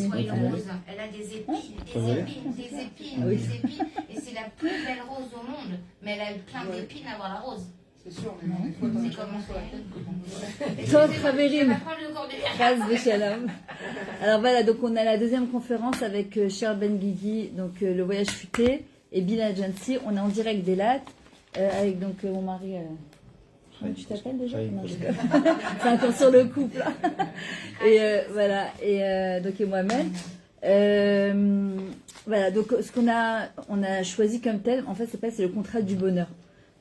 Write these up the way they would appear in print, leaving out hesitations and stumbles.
Soyez rose, elle a des épines, des épines, et c'est la plus belle rose au monde, mais elle a eu plein d'épines à voir la rose. C'est sûr, mais c'est comment sur la tête. Alors voilà, donc on a la deuxième conférence avec Cher Ben Guigui, donc le voyage futé, et Bill Agency. On est en direct d'Elat, avec donc mon mari. Tu t'appelles déjà? Non, c'est encore sur le couple. Et voilà, et donc et moi-même. Voilà, donc ce qu'on a choisi comme thème, en fait, c'est le contrat du bonheur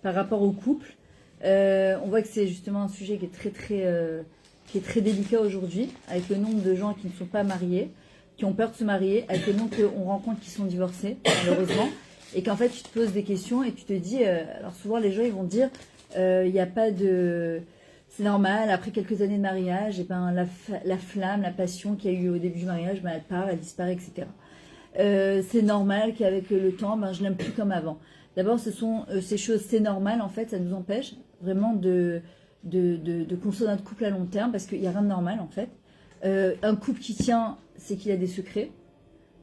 par rapport au couple. On voit que c'est justement un sujet qui est très délicat aujourd'hui, avec le nombre de gens qui ne sont pas mariés, qui ont peur de se marier, avec le nombre qu'on rencontre qui sont divorcés, malheureusement, et qu'en fait tu te poses des questions et tu te dis, alors souvent les gens ils vont dire, il n'y a pas de... C'est normal, après quelques années de mariage, et ben, la flamme, la passion qu'il y a eu au début du mariage, ben, elle part, elle disparaît, etc. C'est normal qu'avec le temps, ben, je l'aime plus comme avant. D'abord, ce sont ces choses, c'est normal, en fait, ça nous empêche vraiment de construire notre couple à long terme, parce qu'il n'y a rien de normal, en fait. Un couple qui tient, c'est qu'il a des secrets.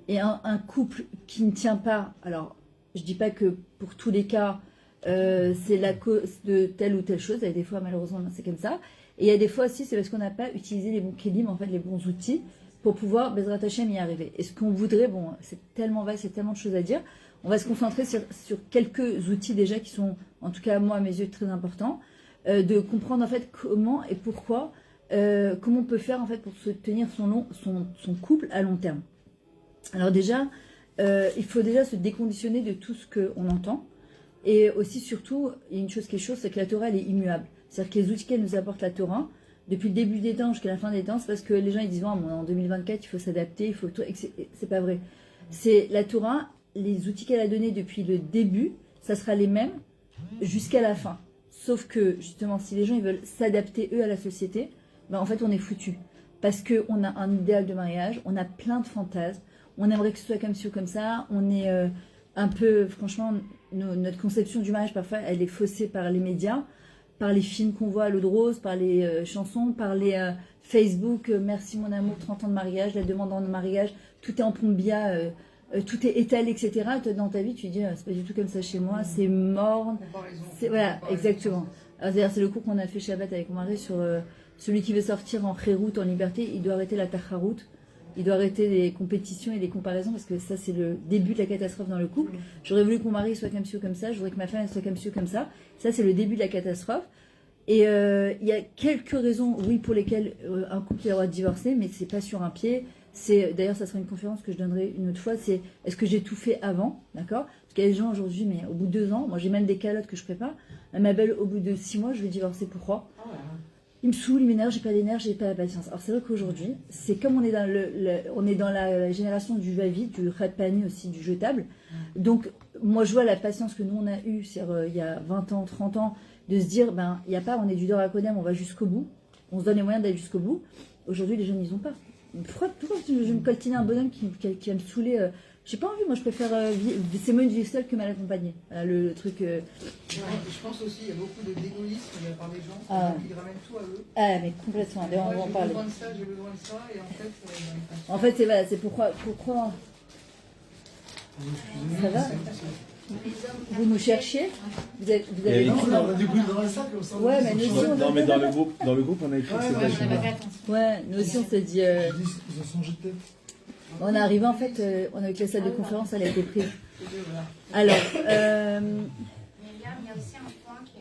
Et un couple qui ne tient pas, alors, je ne dis pas que pour tous les cas, c'est la cause de telle ou telle chose. Il y a des fois, malheureusement, c'est comme ça. Et il y a des fois aussi, c'est parce qu'on n'a pas utilisé les bons kélim, en fait, les bons outils, pour pouvoir Bezrat Hashem y arriver. Et ce qu'on voudrait, bon, c'est tellement vaste, c'est tellement de choses à dire. On va se concentrer sur quelques outils déjà qui sont, en tout cas, moi, à mes yeux, très importants. De comprendre, en fait, comment et pourquoi, comment on peut faire, en fait, pour se tenir son couple à long terme. Alors déjà, il faut déjà se déconditionner de tout ce qu'on entend. Et aussi, surtout, il y a une chose qui est chaude, c'est que la Torah, elle est immuable. C'est-à-dire que les outils qu'elle nous apporte la Torah, depuis le début des temps jusqu'à la fin des temps, c'est parce que les gens ils disent, bon, en 2024, il faut s'adapter, il faut tout. C'est pas vrai. C'est la Torah, les outils qu'elle a donnés depuis le début, ça sera les mêmes jusqu'à la fin. Sauf que, justement, si les gens ils veulent s'adapter, eux, à la société, ben, en fait, on est foutus. Parce qu'on a un idéal de mariage, on a plein de fantasmes, on aimerait que ce soit comme ci ou comme ça, on est un peu, franchement, notre conception du mariage, parfois, elle est faussée par les médias, par les films qu'on voit à l'eau de rose, par les chansons, par les Facebook, merci mon amour, 30 ans de mariage, la demande en mariage, tout est en pombia, tout est étalé, etc. Toi, dans ta vie, tu dis, c'est pas du tout comme ça chez moi, c'est morne. Voilà, exactement. Alors, c'est le cours qu'on a fait Shabbat avec mon mari sur celui qui veut sortir en chéroute, en liberté, il doit arrêter la tacharoute. Il doit arrêter les compétitions et les comparaisons parce que ça, c'est le début de la catastrophe dans le couple. J'aurais voulu que mon mari soit comme ci ou comme ça, je voudrais que ma femme soit comme ci ou comme ça. Ça, c'est le début de la catastrophe. Et il y a quelques raisons, oui, pour lesquelles un couple a le droit de divorcer, mais c'est pas sur un pied. D'ailleurs, ça sera une conférence que je donnerai une autre fois, c'est est-ce que j'ai tout fait avant, d'accord? Parce qu'il y a des gens aujourd'hui, mais au bout de 2 ans, moi j'ai même des calottes que je prépare. Ma belle, au bout de 6 mois, je vais divorcer. Pourquoi? Il me saoule, il m'énerve, j'ai pas d'énergie, j'ai pas la patience. Alors c'est vrai qu'aujourd'hui, c'est comme on est dans la génération du va-vite, du rapani aussi, du jetable. Donc moi je vois la patience que nous on a eue, il y a 20 ans, 30 ans, de se dire, ben il n'y a pas, on est du Dor à Kodem, on va jusqu'au bout, on se donne les moyens d'aller jusqu'au bout. Aujourd'hui les jeunes ils ont pas. Pourquoi je vais me coltiner un bonhomme qui va me saouler j'ai pas envie, moi je préfère c'est moi une vie seule que mal accompagnée. Voilà, le truc. Ouais, je pense aussi il y a beaucoup d'égoïsme de la part des gens qui ramènent tout à eux. Ah mais complètement, d'ailleurs on va en parler. J'ai besoin de ça, j'ai besoin de ça, et en fait c'est voilà, c'est pourquoi. Ça va? Vous nous cherchiez? Vous avez non, on a du coup dans la salle comme ça. Ouais, mais nous aussi on non, mais dans le groupe on a écrit que c'était chez moi. Ouais, nous aussi on s'est dit. Ils ont changé de tête. On est arrivé en fait, on a vu que la salle de conférence elle a été prise. Alors, Myriam, il y a aussi un point que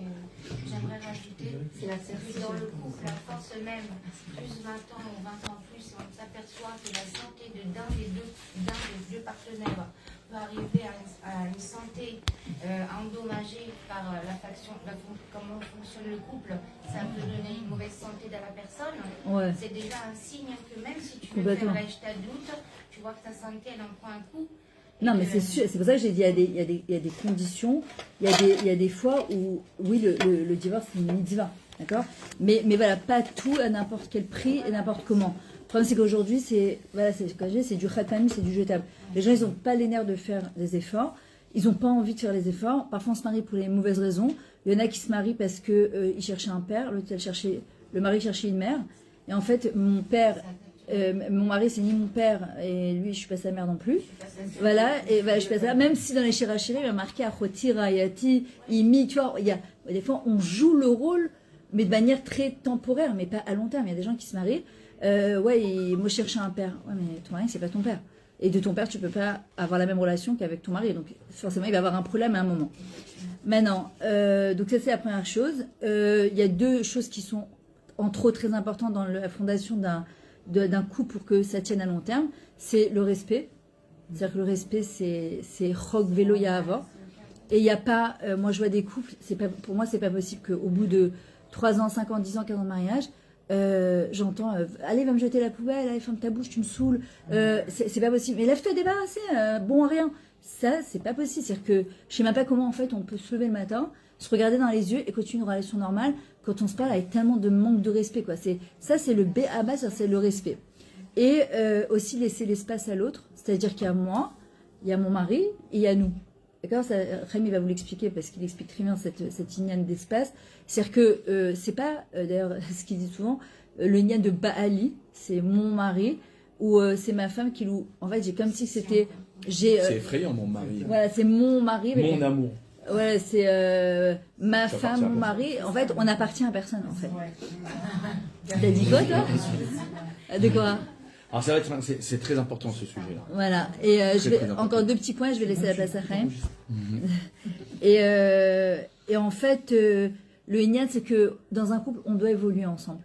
j'aimerais rajouter, c'est dans le couple, la force même, plus 20 ans ou 20 ans plus, on s'aperçoit que la santé d'un des deux partenaires peut arriver à une santé endommagée par comment fonctionne le couple, ça peut donner une mauvaise santé dans la personne. Ouais. C'est déjà un signe que même si tu veux faire l'âge adulte, tu vois que ta santé elle en prend un coup. Non, mais c'est sûr, c'est pour ça que j'ai dit il y a des conditions, il y a des fois où, oui, le divorce c'est une mitzvah, d'accord, mais voilà, pas tout à n'importe quel prix et n'importe comment. Le problème c'est qu'aujourd'hui, c'est du khatami, c'est du jetable. Les gens, ils n'ont pas les nerfs de faire des efforts, ils n'ont pas envie de faire les efforts, parfois on se marie pour les mauvaises raisons, il y en a qui se marient parce qu'ils cherchaient un père, le mari cherchait une mère, et en fait, mon père mon mari c'est ni mon père et lui je suis pas sa mère non plus. Voilà, et je suis pas sa mère. Même si dans les Shirachiri il y a marqué Achoti, Rayati, Imi, tu vois, il y a des fois on joue le rôle, mais de manière très temporaire, mais pas à long terme. Il y a des gens qui se marient, moi je cherchais un père. Ouais, mais ton mari c'est pas ton père. Et de ton père tu peux pas avoir la même relation qu'avec ton mari, donc forcément il va avoir un problème à un moment. Maintenant, donc ça c'est la première chose. Il y a deux choses qui sont entre autres très importantes dans la fondation d'un couple pour que ça tienne à long terme, c'est le respect. C'est-à-dire que le respect, c'est Chok Velo Yahava. Et il n'y a pas, moi je vois des couples, pour moi c'est pas possible qu'au bout de 3 ans, 5 ans, 10 ans, 15 ans de mariage, j'entends allez, va me jeter la poubelle, allez, ferme ta bouche, tu me saoules. C'est pas possible. Mais lève-toi débarrasser, bon à rien. Ça, c'est pas possible. C'est-à-dire que je sais même pas comment en fait on peut se lever le matin, se regarder dans les yeux et continuer une relation normale quand on se parle avec tellement de manque de respect, quoi. C'est le B à bas, c'est le respect. Et aussi laisser l'espace à l'autre, c'est-à-dire qu'il y a moi, il y a mon mari et il y a nous. D'accord, Rémi va vous l'expliquer parce qu'il explique très bien cette ignane d'espace. C'est-à-dire que c'est pas, d'ailleurs, ce qu'il dit souvent, le ignane de Baali, c'est mon mari, ou c'est ma femme qui loue. En fait, j'ai comme si c'était. C'est effrayant, mon mari. Voilà, c'est mon mari. Mon amour. Ouais, c'est ma femme, mon mari. En fait, on n'appartient à personne, en fait. T'as dit quoi, toi? De quoi? Alors, c'est très important, ce sujet-là. Voilà. Et encore 2 petits points, je vais laisser la place à Chaim. Et en fait, le Inyan, c'est que dans un couple, on doit évoluer ensemble.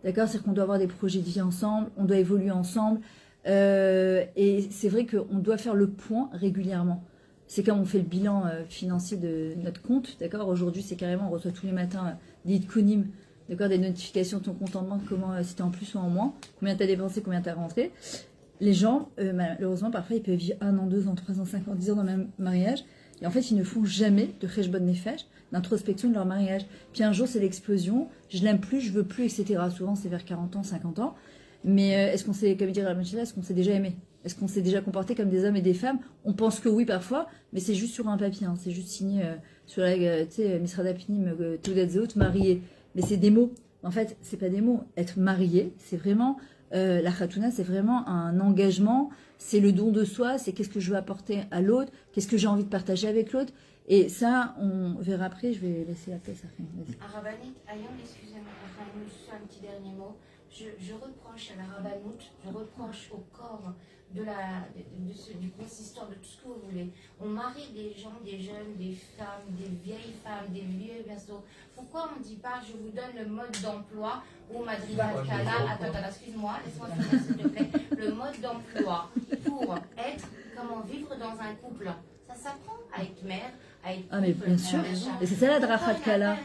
D'accord? C'est qu'on doit avoir des projets de vie ensemble, on doit évoluer ensemble. Et c'est vrai qu'on doit faire le point régulièrement. C'est comme on fait le bilan financier de notre compte, d'accord? Aujourd'hui, c'est carrément, on reçoit tous les matins des kunim, d'accord, des notifications de ton compte en banque, comment c'était en plus ou en moins, combien tu as dépensé, combien tu as rentré. Les gens, malheureusement, parfois, ils peuvent vivre 1 an, 2 ans, 3 ans, 5 ans, 10 ans dans le même mariage, et en fait, ils ne font jamais de cheshbon nefesh, d'introspection de leur mariage. Puis un jour, c'est l'explosion, je l'aime plus, je veux plus, etc. Souvent, c'est vers 40 ans, 50 ans. Mais est-ce qu'on s'est, comme dire la Manchila, est-ce qu'on s'est déjà aimé? Est-ce qu'on s'est déjà comporté comme des hommes et des femmes? On pense que oui parfois, mais c'est juste sur un papier, hein. C'est juste signé sur la, tu sais, Misrada Pinim, Toudatzot, marié. Mais c'est des mots. En fait, c'est pas des mots. Être marié, c'est vraiment, la Khatouna, c'est vraiment un engagement, c'est le don de soi, c'est qu'est-ce que je veux apporter à l'autre, qu'est-ce que j'ai envie de partager avec l'autre. Et ça, on verra après, je vais laisser la place à Chaim. Rabbanout, Ayom, excusez-moi, juste un petit dernier mot. Je reproche à la Rabbanout, je reproche au corps du consistoire, de tout ce que vous voulez. On marie des gens, des jeunes, des femmes, des vieilles femmes, des vieux berceaux. Pourquoi on ne dit pas, je vous donne le mode d'emploi ou Madrid Kala, attends, excuse-moi, laisse-moi finir s'il te plaît, le mode d'emploi pour être, comment vivre dans un couple. Ça s'apprend à être mère, à être couple. Ah mais bien sûr, et c'est ça la Drachat Kala.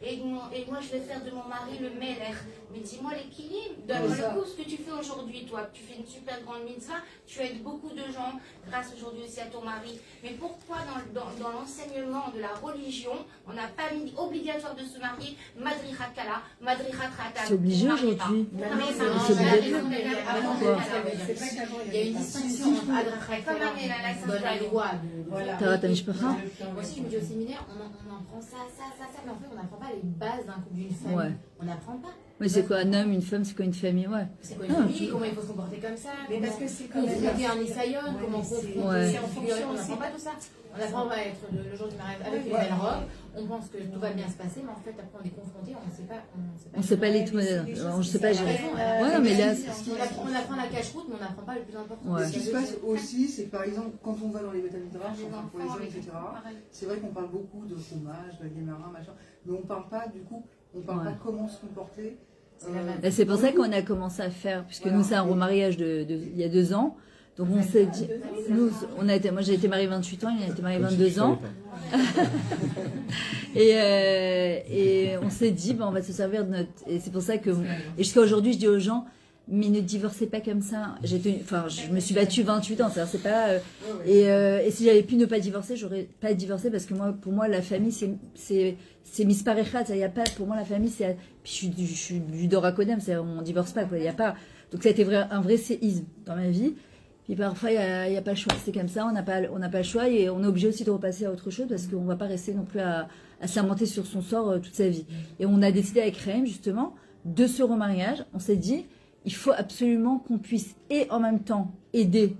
Et moi je vais faire de mon mari le Melech. Mais dis-moi l'équilibre, donne-moi le coup, ce que tu fais aujourd'hui, toi. Tu fais une super grande mitzvah, tu aides beaucoup de gens grâce aujourd'hui aussi à ton mari. Mais pourquoi dans l'enseignement de la religion, on n'a pas mis obligatoire de se marier, Madrichat Kala, Madrichat Ratal? C'est obligé aujourd'hui. C'est obligé. Il y a une distinction entre Adrichat Kala dans la loi. Voilà. Moi aussi, je me dis au séminaire, on en prend ça, mais en fait, on n'apprend pas les bases d'un couple d'une famille. Ouais. On n'apprend pas. Mais c'est quoi un homme, une femme, c'est quoi une famille? Ouais. C'est quoi une famille? Comment il faut se comporter comme ça? Mais parce que c'est quand même confronter un Isaïon, comment confronter Ouais. on n'apprend pas tout ça. On apprend à être le jour du mariage avec une belle robe. On pense que tout va bien se passer, mais en fait, après on est confronté, on ne sait pas. On sait pas les tout, on sait pas gérer. Ouais, non, mais là, on apprend la cache-route, mais on n'apprend pas le plus important. Ouais. Ce qui se passe aussi, c'est que par exemple, quand on va dans les Betamidrash, pour les hommes, etc., c'est vrai qu'on parle beaucoup de fromage, de guémarin, machin, mais on ne parle pas du coup, on ne parle pas comment se comporter. C'est pour ça qu'on a commencé à faire, puisque nous c'est un remariage il y a 2 ans. Donc on s'est dit, moi j'ai été mariée 28 ans, il a été marié 22 ans. et on s'est dit, on va se servir de notre... Et c'est pour ça que... Et jusqu'à aujourd'hui, je dis aux gens, mais ne divorcez pas comme ça. Je me suis battue 28 ans, c'est pas... et si j'avais pu ne pas divorcer, j'aurais pas divorcé, parce que pour moi, la famille, c'est misparechat. Il y a pas, pour moi, la famille, c'est... Puis je suis du Dora Kodem, on divorce pas, quoi. Il y a pas... Donc ça a été un vrai séisme dans ma vie. Puis parfois, il n'y a pas le choix. C'est comme ça, on n'a pas le choix et on est obligé aussi de repasser à autre chose parce qu'on ne va pas rester non plus à s'inventer sur son sort toute sa vie. Et on a décidé avec Chaim, justement, de ce remariage, on s'est dit, il faut absolument qu'on puisse et en même temps aider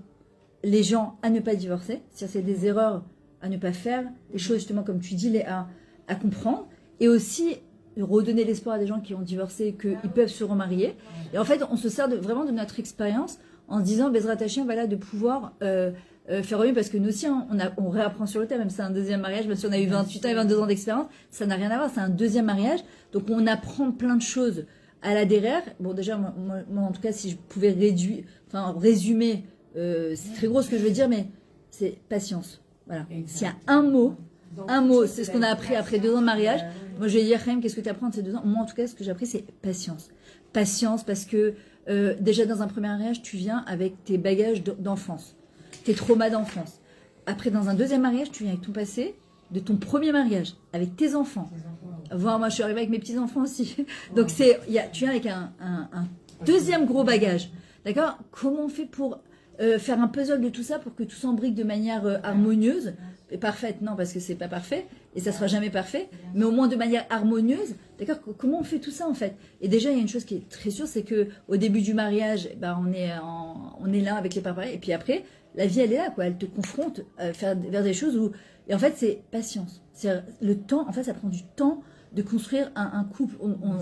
les gens à ne pas divorcer, c'est-à-dire c'est des erreurs à ne pas faire, des choses justement comme tu dis, à comprendre, et aussi redonner l'espoir à des gens qui ont divorcé qu'ils peuvent se remarier. Et en fait, on se sert vraiment de notre expérience en se disant, Bezrat Hashem, voilà, de pouvoir faire mieux, parce que nous aussi, on réapprend sur le thème, même si c'est un deuxième mariage, même si on a eu 28 ans et 22 ans d'expérience, ça n'a rien à voir, c'est un deuxième mariage, donc on apprend plein de choses à la derrière. Bon, déjà, moi en tout cas, si je pouvais résumer, c'est très gros ce que je veux dire, mais c'est patience. Voilà. S'il y a un mot, c'est ce qu'on a appris après 2 ans de mariage. Moi, je vais dire, Chaim, qu'est-ce que tu apprends de ces 2 ans? Moi, en tout cas, ce que j'ai appris, c'est patience. Patience, parce que déjà, dans un premier mariage, tu viens avec tes bagages d'enfance, tes traumas d'enfance. Après, dans un deuxième mariage, tu viens avec ton passé de ton premier mariage, avec tes enfants. Moi, je suis arrivée avec mes petits-enfants aussi. Donc, tu viens avec un deuxième gros bagage. D'accord? Comment on fait pour faire un puzzle de tout ça pour que tout s'embrique de manière harmonieuse et parfaite? Non, parce que c'est pas parfait et ça sera jamais parfait, mais au moins de manière harmonieuse. D'accord? Comment on fait tout ça en fait? Et déjà, il y a une chose qui est très sûre, c'est que au début du mariage, on est là avec les parents et puis après, la vie elle est là, quoi. Elle te confronte vers des choses où, et en fait, c'est patience. C'est le temps. En fait, ça prend du temps de construire un couple.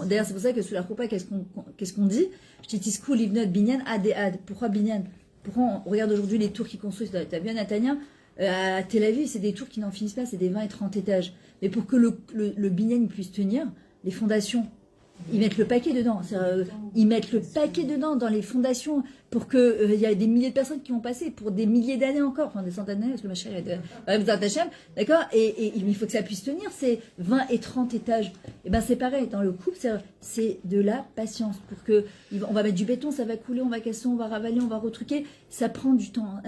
D'ailleurs, c'est pour ça que sous la roupa, qu'est-ce qu'on dit? Je dis Tiskou, Livnot, Binyan, Ad. Pourquoi Binyan? Pourquoi on regarde aujourd'hui les tours qui construisent? Tu as vu, Natania, à Tel Aviv, c'est des tours qui n'en finissent pas, c'est des 20 et 30 étages. Mais pour que le Binyan puisse tenir, les fondations, ils mettent le paquet dedans. Ils mettent le paquet dedans dans les fondations pour qu'il y a des milliers de personnes qui vont passer pour des milliers d'années encore, enfin des centaines d'années, parce que ma chère est d'accord, et il faut que ça puisse tenir, c'est 20 et 30 étages. Et ben c'est pareil, dans le couple, c'est de la patience. Pour que on va mettre du béton, ça va couler, on va casser, on va ravaler, on va retruquer. Ça prend du temps.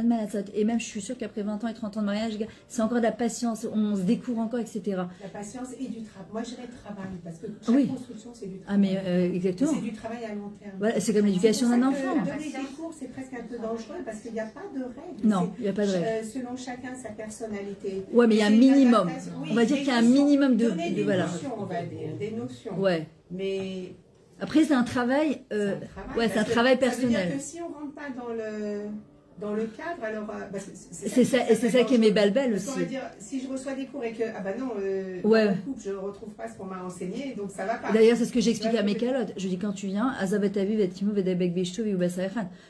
Et même, je suis sûre qu'après 20 ans et 30 ans de mariage, c'est encore de la patience, on se découvre encore, etc. La patience et du travail. Moi, je dirais travail, parce que chaque construction, c'est du travail. Ah, mais exactement. C'est du travail à long terme. Voilà, c'est comme l'éducation d'un enfant. Donner des cours, c'est presque un peu dangereux, parce qu'il n'y a pas de règles. Non, il n'y a pas de règles. Selon chacun, sa personnalité. Ouais, mais il y a un minimum. On va dire qu'il y a un minimum de voilà. Notions, on va dire, des notions. Ouais. Mais après, c'est un travail. C'est un travail personnel. Ça veut dire que si on ne rentre pas dans le cadre, alors. C'est ça qui est mes balbelles aussi. On va dire, si je reçois des cours et que, dans le couple, je ne retrouve pas ce qu'on m'a enseigné, donc ça ne va pas. D'ailleurs, c'est ce que j'explique à mes calottes. Je dis, quand tu viens,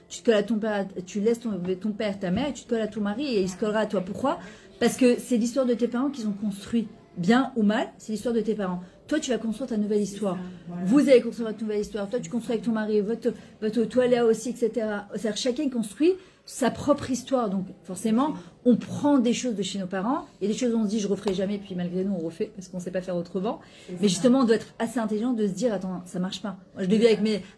tu te colles à ton père, tu laisses ton père, ta mère, et tu te colles à ton mari, et il se collera à toi. Pourquoi? Parce que c'est l'histoire de tes parents qu'ils ont construit, bien ou mal, c'est l'histoire de tes parents. Toi, tu vas construire ta nouvelle histoire. Voilà. Vous allez construire votre nouvelle histoire. Toi, tu construis avec ton mari, toi, Léa aussi, etc. C'est-à-dire chacun construit sa propre histoire. Donc, forcément, on prend des choses de chez nos parents. Et des choses, on se dit, je ne referai jamais. Puis, malgré nous, on refait parce qu'on ne sait pas faire autrement. Mais justement, on doit être assez intelligent de se dire, attends, ça ne marche pas. Moi, je l'ai vu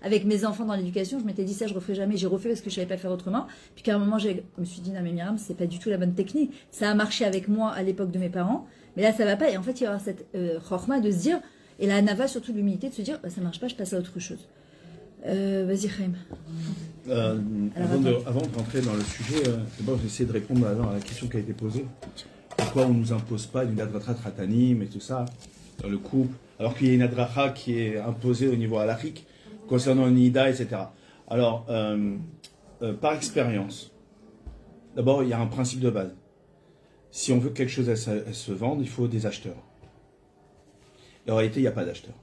avec mes enfants dans l'éducation. Je m'étais dit, ça, je ne referai jamais. J'ai refait parce que je ne savais pas faire autrement. Puis, qu'à un moment, je me suis dit, non, mais Myriam, ce n'est pas du tout la bonne technique. Ça a marché avec moi à l'époque de mes parents. Mais là, ça ne va pas. Et en fait, il y aura cette chorma de se dire, et la nava, surtout l'humilité, de se dire, ça ne marche pas, je passe à autre chose. Vas-y, Chaim. Avant de rentrer dans le sujet, d'abord, j'essaie de répondre à la question qui a été posée. Pourquoi on ne nous impose pas une adratra tratanim et tout ça dans le couple, alors qu'il y a une adratra qui est imposée au niveau halachique concernant une nida, etc. Alors, par expérience, d'abord, il y a un principe de base. Si on veut que quelque chose elle se vende, il faut des acheteurs. Et en réalité, il n'y a pas d'acheteurs.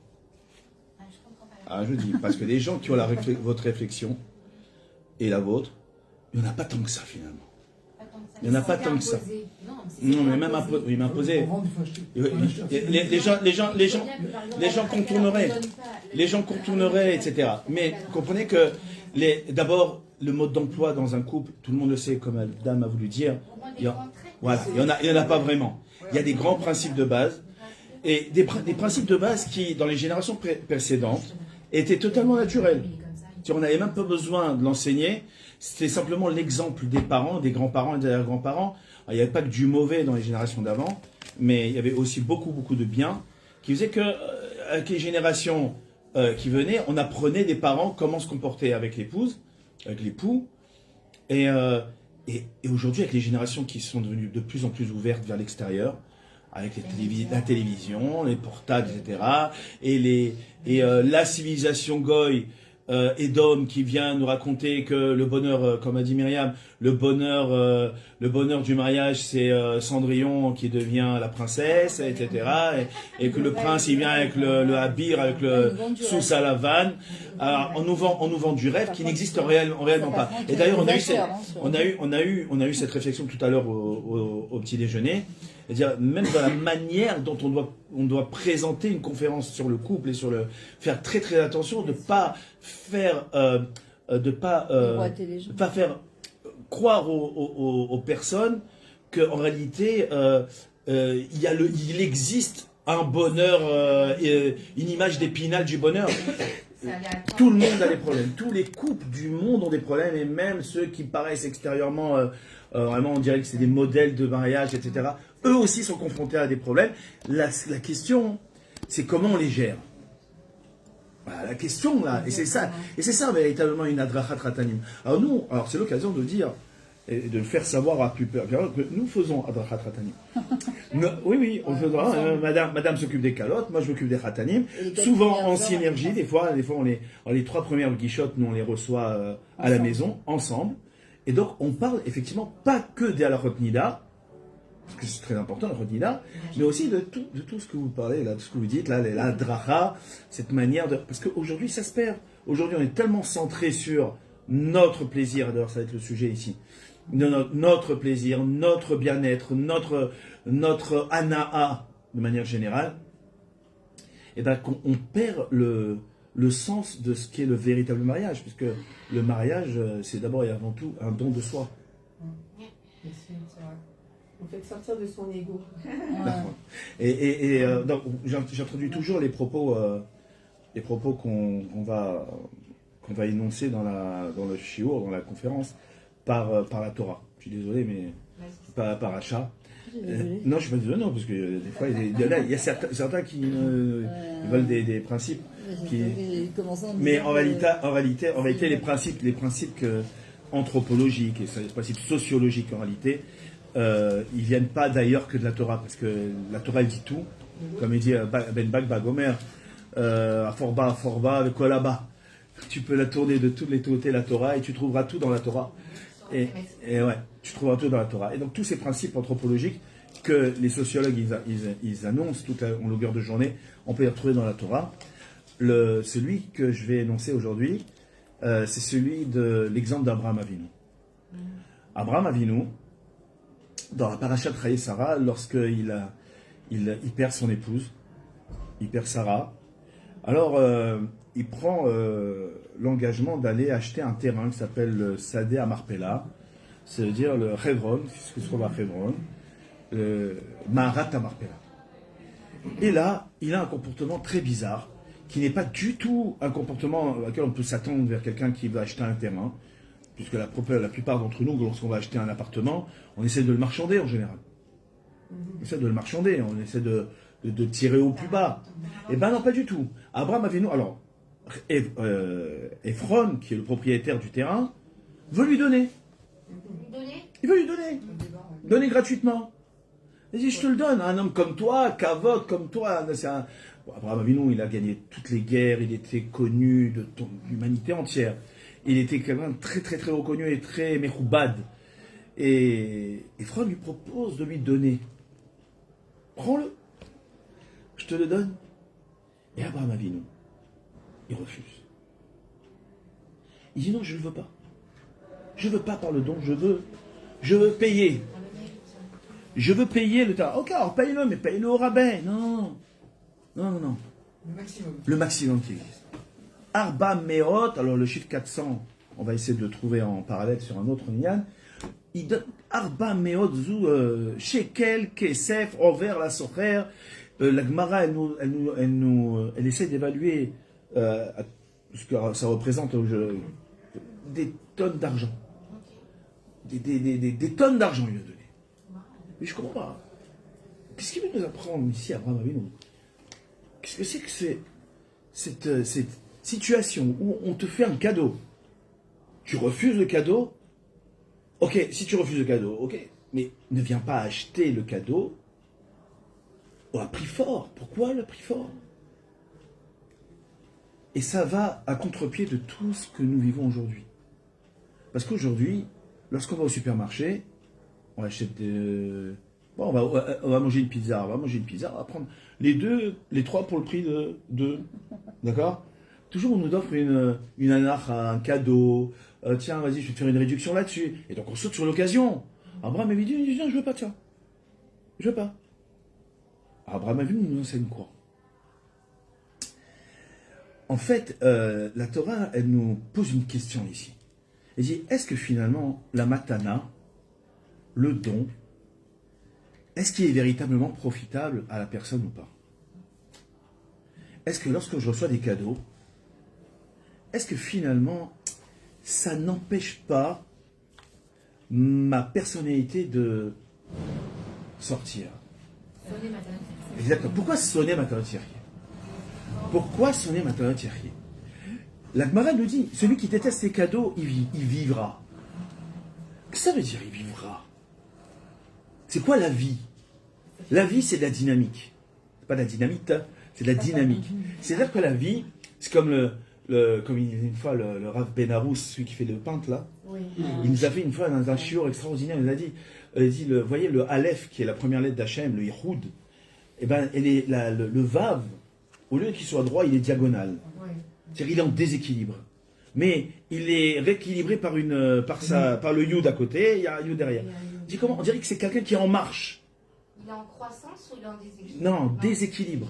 Je dis, parce que les gens qui ont votre réflexion et la vôtre, il n'y en a pas tant que ça finalement. Il n'y en a pas tant que ça. Non, mais même imposé. Les gens contourneraient. Les gens contourneraient, etc. Mais comprenez que, d'abord, le mode d'emploi dans un couple, tout le monde le sait, comme la dame a voulu dire. Voilà, il n'y en a pas vraiment. Il y a des grands principes de base. Et des principes de base qui, dans les générations précédentes, étaient totalement naturels. On n'avait même pas besoin de l'enseigner. C'était simplement l'exemple des parents, des grands-parents et des arrière-grands-parents. Il n'y avait pas que du mauvais dans les générations d'avant, mais il y avait aussi beaucoup de bien, qui faisait que, avec les générations qui venaient, on apprenait des parents comment se comporter avec l'épouse, avec l'époux. Et aujourd'hui, avec les générations qui sont devenues de plus en plus ouvertes vers l'extérieur, avec la télévision, les portables, etc. Et la civilisation goy Edom qui vient nous raconter que le bonheur, comme a dit Myriam, le bonheur du mariage, c'est Cendrillon qui devient la princesse, etc. Et que le prince, il vient avec le habir, avec le sous à la vanne. Alors, on nous vend du rêve qui n'existe réellement pas. Et d'ailleurs, on a eu cette réflexion tout à l'heure au petit déjeuner. C'est-à-dire, même dans la manière dont on doit présenter une conférence sur le couple et faire très très attention de pas faire croire aux personnes qu'en réalité il existe un bonheur, une image d'épinal du bonheur. Tout le monde a des problèmes, tous les couples du monde ont des problèmes, et même ceux qui paraissent extérieurement vraiment on dirait que c'est des modèles de mariage, etc. Eux aussi sont confrontés à des problèmes. La question, c'est comment on les gère. Voilà, la question là, et c'est ça véritablement une adrachat ratanim. Alors c'est l'occasion de dire et de faire savoir à plus que nous faisons adrachat ratanim. Oui, on fait, madame s'occupe des calottes, moi je m'occupe des ratanim. Souvent en synergie, des fois les 3 premières guichottes, nous on les reçoit à la maison ensemble. Et donc on parle effectivement pas que des halachot nida, parce que c'est très important, la Rodina, mais aussi de tout ce que vous parlez, là, tout ce que vous dites, là, la dracha, cette manière de... Parce qu'aujourd'hui, ça se perd. Aujourd'hui, on est tellement centré sur notre plaisir, d'ailleurs, ça va être le sujet ici, notre plaisir, notre bien-être, notre anaa, de manière générale, et bien qu'on perd le sens de ce qu'est le véritable mariage, puisque le mariage, c'est d'abord et avant tout un don de soi. C'est vrai. On fait sortir de son ego. Donc, j'introduis toujours les propos qu'on va énoncer dans le shiur, dans la conférence, par la Torah. Je suis désolé, mais pas par achat. Non, je suis pas désolé, non, parce que des fois, il y a certains qui veulent des principes. Mais en réalité, les principes anthropologiques et les principes sociologiques, en réalité, ils viennent pas d'ailleurs que de la Torah, parce que la Torah elle dit tout, comme il dit Ben Bag Omer, à Forba, avec Kolaba. Tu peux la tourner de toutes les côtés la Torah et tu trouveras tout dans la Torah. Et ouais, tu trouveras tout dans la Torah. Et donc tous ces principes anthropologiques que les sociologues ils annoncent tout en longueur de journée, on peut les retrouver dans la Torah. Celui que je vais énoncer aujourd'hui, c'est celui de l'exemple d'Abraham Avinu. Abraham Avinu, dans la parashat Chaye Sarah, lorsqu'il perd son épouse, il perd Sarah, alors il prend l'engagement d'aller acheter un terrain qui s'appelle le Sadeh à Marpella, c'est-à-dire le Hebron, ce qui se trouve à Hebron, le Maharat à Marpella. Et là, il a un comportement très bizarre, qui n'est pas du tout un comportement auquel on peut s'attendre vers quelqu'un qui va acheter un terrain, puisque la plupart d'entre nous, lorsqu'on va acheter un appartement, on essaie de le marchander en général. On essaie de le marchander, on essaie de tirer au plus bas. Eh ben non, pas du tout. Abraham Avinu, alors, Ephron, qui est le propriétaire du terrain, veut lui donner. Il veut lui donner. Donner gratuitement. Il dit, je te le donne, un homme comme toi, Kavod comme toi. Abraham Avinu, il a gagné toutes les guerres, il était connu de l'humanité entière. Il était quelqu'un très très très reconnu et très mechoubad. Et Ephron lui propose de lui donner. Prends-le. Je te le donne. Et Abraham Avinu, il refuse. Il dit non, je ne veux pas. Je ne veux pas par le don, je veux payer. Je veux payer le terrain. Ok, alors paye-le, mais paye-le au rabbin. Non. Le maximum qui existe. Arba Meot, alors le chiffre 400, on va essayer de le trouver en parallèle sur un autre Nyan. Il donne Arba Meot Zou Shekel, Kesef, Over la Socher. La Gemara, elle essaie d'évaluer ce que ça représente des tonnes d'argent. Des tonnes d'argent, il a donné. Mais je comprends pas. Qu'est-ce qu'il veut nous apprendre ici, Abraham Avinu? Qu'est-ce que c'est que cette situation où on te fait un cadeau? Tu refuses le cadeau? Ok, si tu refuses le cadeau, ok. Mais ne viens pas acheter le cadeau a pris fort. Pourquoi elle a pris fort? Et ça va à contre-pied de tout ce que nous vivons aujourd'hui. Parce qu'aujourd'hui, lorsqu'on va au supermarché, on achète des... Bon, on va manger une pizza, on va prendre les trois pour le prix de deux. D'accord? Toujours on nous offre une anarcha, un cadeau. Tiens, vas-y, je vais te faire une réduction là-dessus. Et donc on saute sur l'occasion. Abraham avait dit, non, je veux pas, tiens. Je veux pas. Abraham Avinu nous enseigne quoi? En fait, la Torah, elle nous pose une question ici. Elle dit, est-ce que finalement, la matana, le don, est-ce qu'il est véritablement profitable à la personne ou pas? Est-ce que lorsque je reçois des cadeaux, est-ce que finalement, ça n'empêche pas ma personnalité de sortir? Exactement. Pourquoi sonner Matanot Yerié? Pourquoi sonner Matanot Yerié? La Gemara nous dit, celui qui déteste ses cadeaux, il vivra. Qu'est-ce que ça veut dire, il vivra? C'est quoi la vie? La vie, c'est de la dynamique. C'est pas de la dynamite, hein, c'est de la dynamique. C'est-à-dire que la vie, c'est comme comme une fois le Rav Ben Arous, celui qui fait le peintre là, oui. Il nous a fait une fois dans un shiur extraordinaire, il nous a dit, vous voyez le Aleph, qui est la première lettre d'Hachem, le Yihoud, eh ben, le Vav, au lieu qu'il soit droit, il est diagonal. Oui. C'est-à-dire qu'il est en déséquilibre. Mais il est rééquilibré par le Yud à côté, il y a un Yud derrière. On dirait que c'est quelqu'un qui est en marche. Il est en croissance ou il est en déséquilibre? Non, déséquilibre.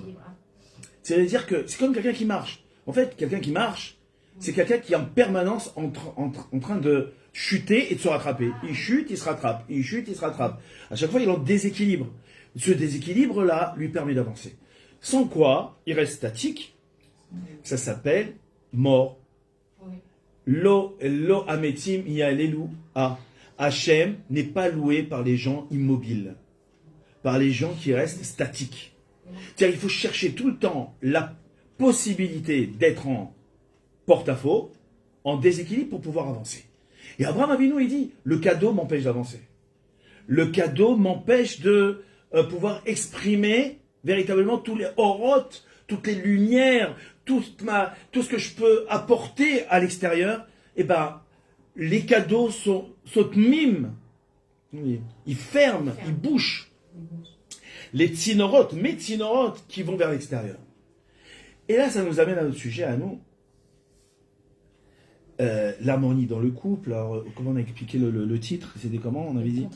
C'est-à-dire que c'est comme quelqu'un qui marche. En fait, quelqu'un qui marche, c'est quelqu'un qui est en permanence en train de chuter et de se rattraper. Il chute, il se rattrape. Il chute, il se rattrape. À chaque fois, il est en déséquilibre. Ce déséquilibre-là lui permet d'avancer. Sans quoi, il reste statique. Ça s'appelle mort. Lo ametim yalelu a. Hachem n'est pas loué par les gens immobiles, par les gens qui restent statiques. C'est-à-dire il faut chercher tout le temps la possibilité d'être en porte-à-faux, en déséquilibre pour pouvoir avancer. Et Abraham Avinu, il dit, le cadeau m'empêche d'avancer. Le cadeau m'empêche de pouvoir exprimer véritablement tous les orotes, toutes les lumières, tout ce que je peux apporter à l'extérieur. Eh ben, les cadeaux miment, ils ferment, ils bouchent. Les mes tsinorotes qui vont vers l'extérieur. Et là, ça nous amène à notre sujet, à nous. L'harmonie dans le couple. Alors, comment on a expliqué le titre? C'était comment, on avait dit?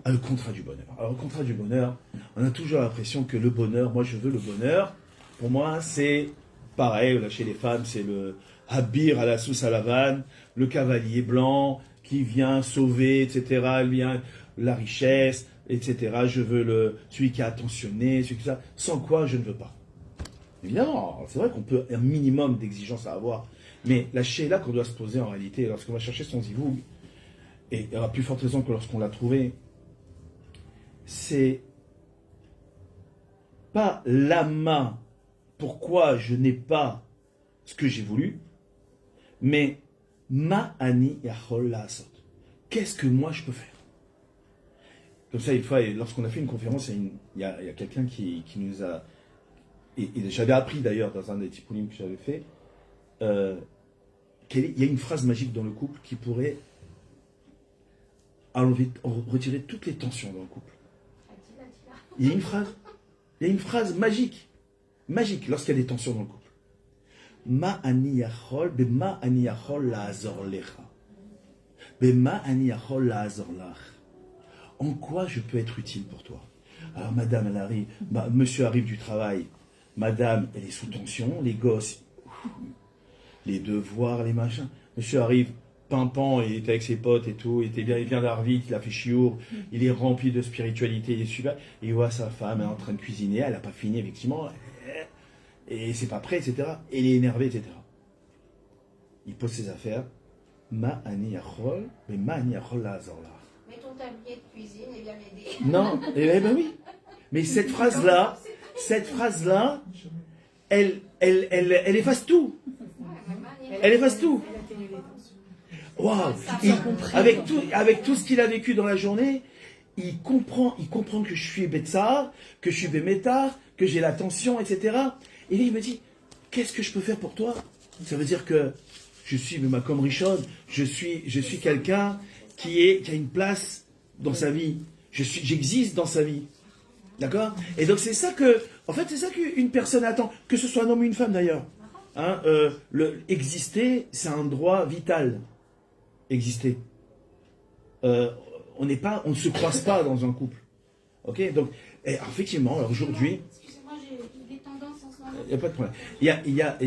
Le contrat du bonheur. Alors, le contrat du bonheur, on a toujours l'impression que le bonheur, moi je veux le bonheur. Pour moi, c'est pareil, là, chez les femmes, c'est le habir à la sauce à la vanne, le cavalier blanc qui vient sauver, etc. La richesse, etc. Je veux celui qui est attentionné, celui qui ça. Sans quoi, je ne veux pas. Évidemment, c'est vrai qu'on peut un minimum d'exigence à avoir, mais la shéla qu'on doit se poser en réalité, lorsqu'on va chercher son zivoug, et à plus forte raison que lorsqu'on l'a trouvé, c'est pas l'ama, pourquoi je n'ai pas ce que j'ai voulu, mais ma ani yachol la'asot. Qu'est-ce que moi je peux faire? Comme ça, une fois, lorsqu'on a fait une conférence, il y a quelqu'un qui nous a... Et j'avais appris d'ailleurs dans un des tipoulim que j'avais fait, il y a une phrase magique dans le couple qui pourrait retirer toutes les tensions dans le couple. Il y a une phrase magique lorsqu'il y a des tensions dans le couple. Ma ani yachol, be ma ani yachol la'azor lecha. Be ma ani yachol la'azor lach. En quoi je peux être utile pour toi? Alors madame, elle arrive, monsieur arrive du travail, madame, elle est sous tension, les gosses, les devoirs, les machins. Monsieur arrive, pimpant, il est avec ses potes et tout, il vient d'Arvit, il a fait chiour, il est rempli de spiritualité, il est super. Il voit sa femme, elle est en train de cuisiner, elle n'a pas fini, effectivement, et c'est pas prêt, etc. Et il est énervé, etc. Il pose ses affaires, ma ani yachol, mais ma ani yachol la'azor lach. Mets ton tablier de cuisine et viens m'aider. Non, eh ben oui. Mais cette phrase-là, elle efface tout. Elle efface tout. Waouh. Avec tout ce qu'il a vécu dans la journée, il comprend que je suis Betsar, que je suis Bémétar, que j'ai la tension, etc. Et là, il me dit, qu'est-ce que je peux faire pour toi? Ça veut dire que je suis comme Richon, je suis quelqu'un qui a une place dans sa vie. J'existe dans sa vie. D'accord? Et donc c'est ça qu'une personne attend, que ce soit un homme ou une femme d'ailleurs. Hein, exister, c'est un droit vital. Exister. On ne se croise pas dans un couple. Ok? Donc, effectivement, aujourd'hui. Excusez-moi, j'ai des tendances en ce moment. Il n'y a pas de problème. Il y a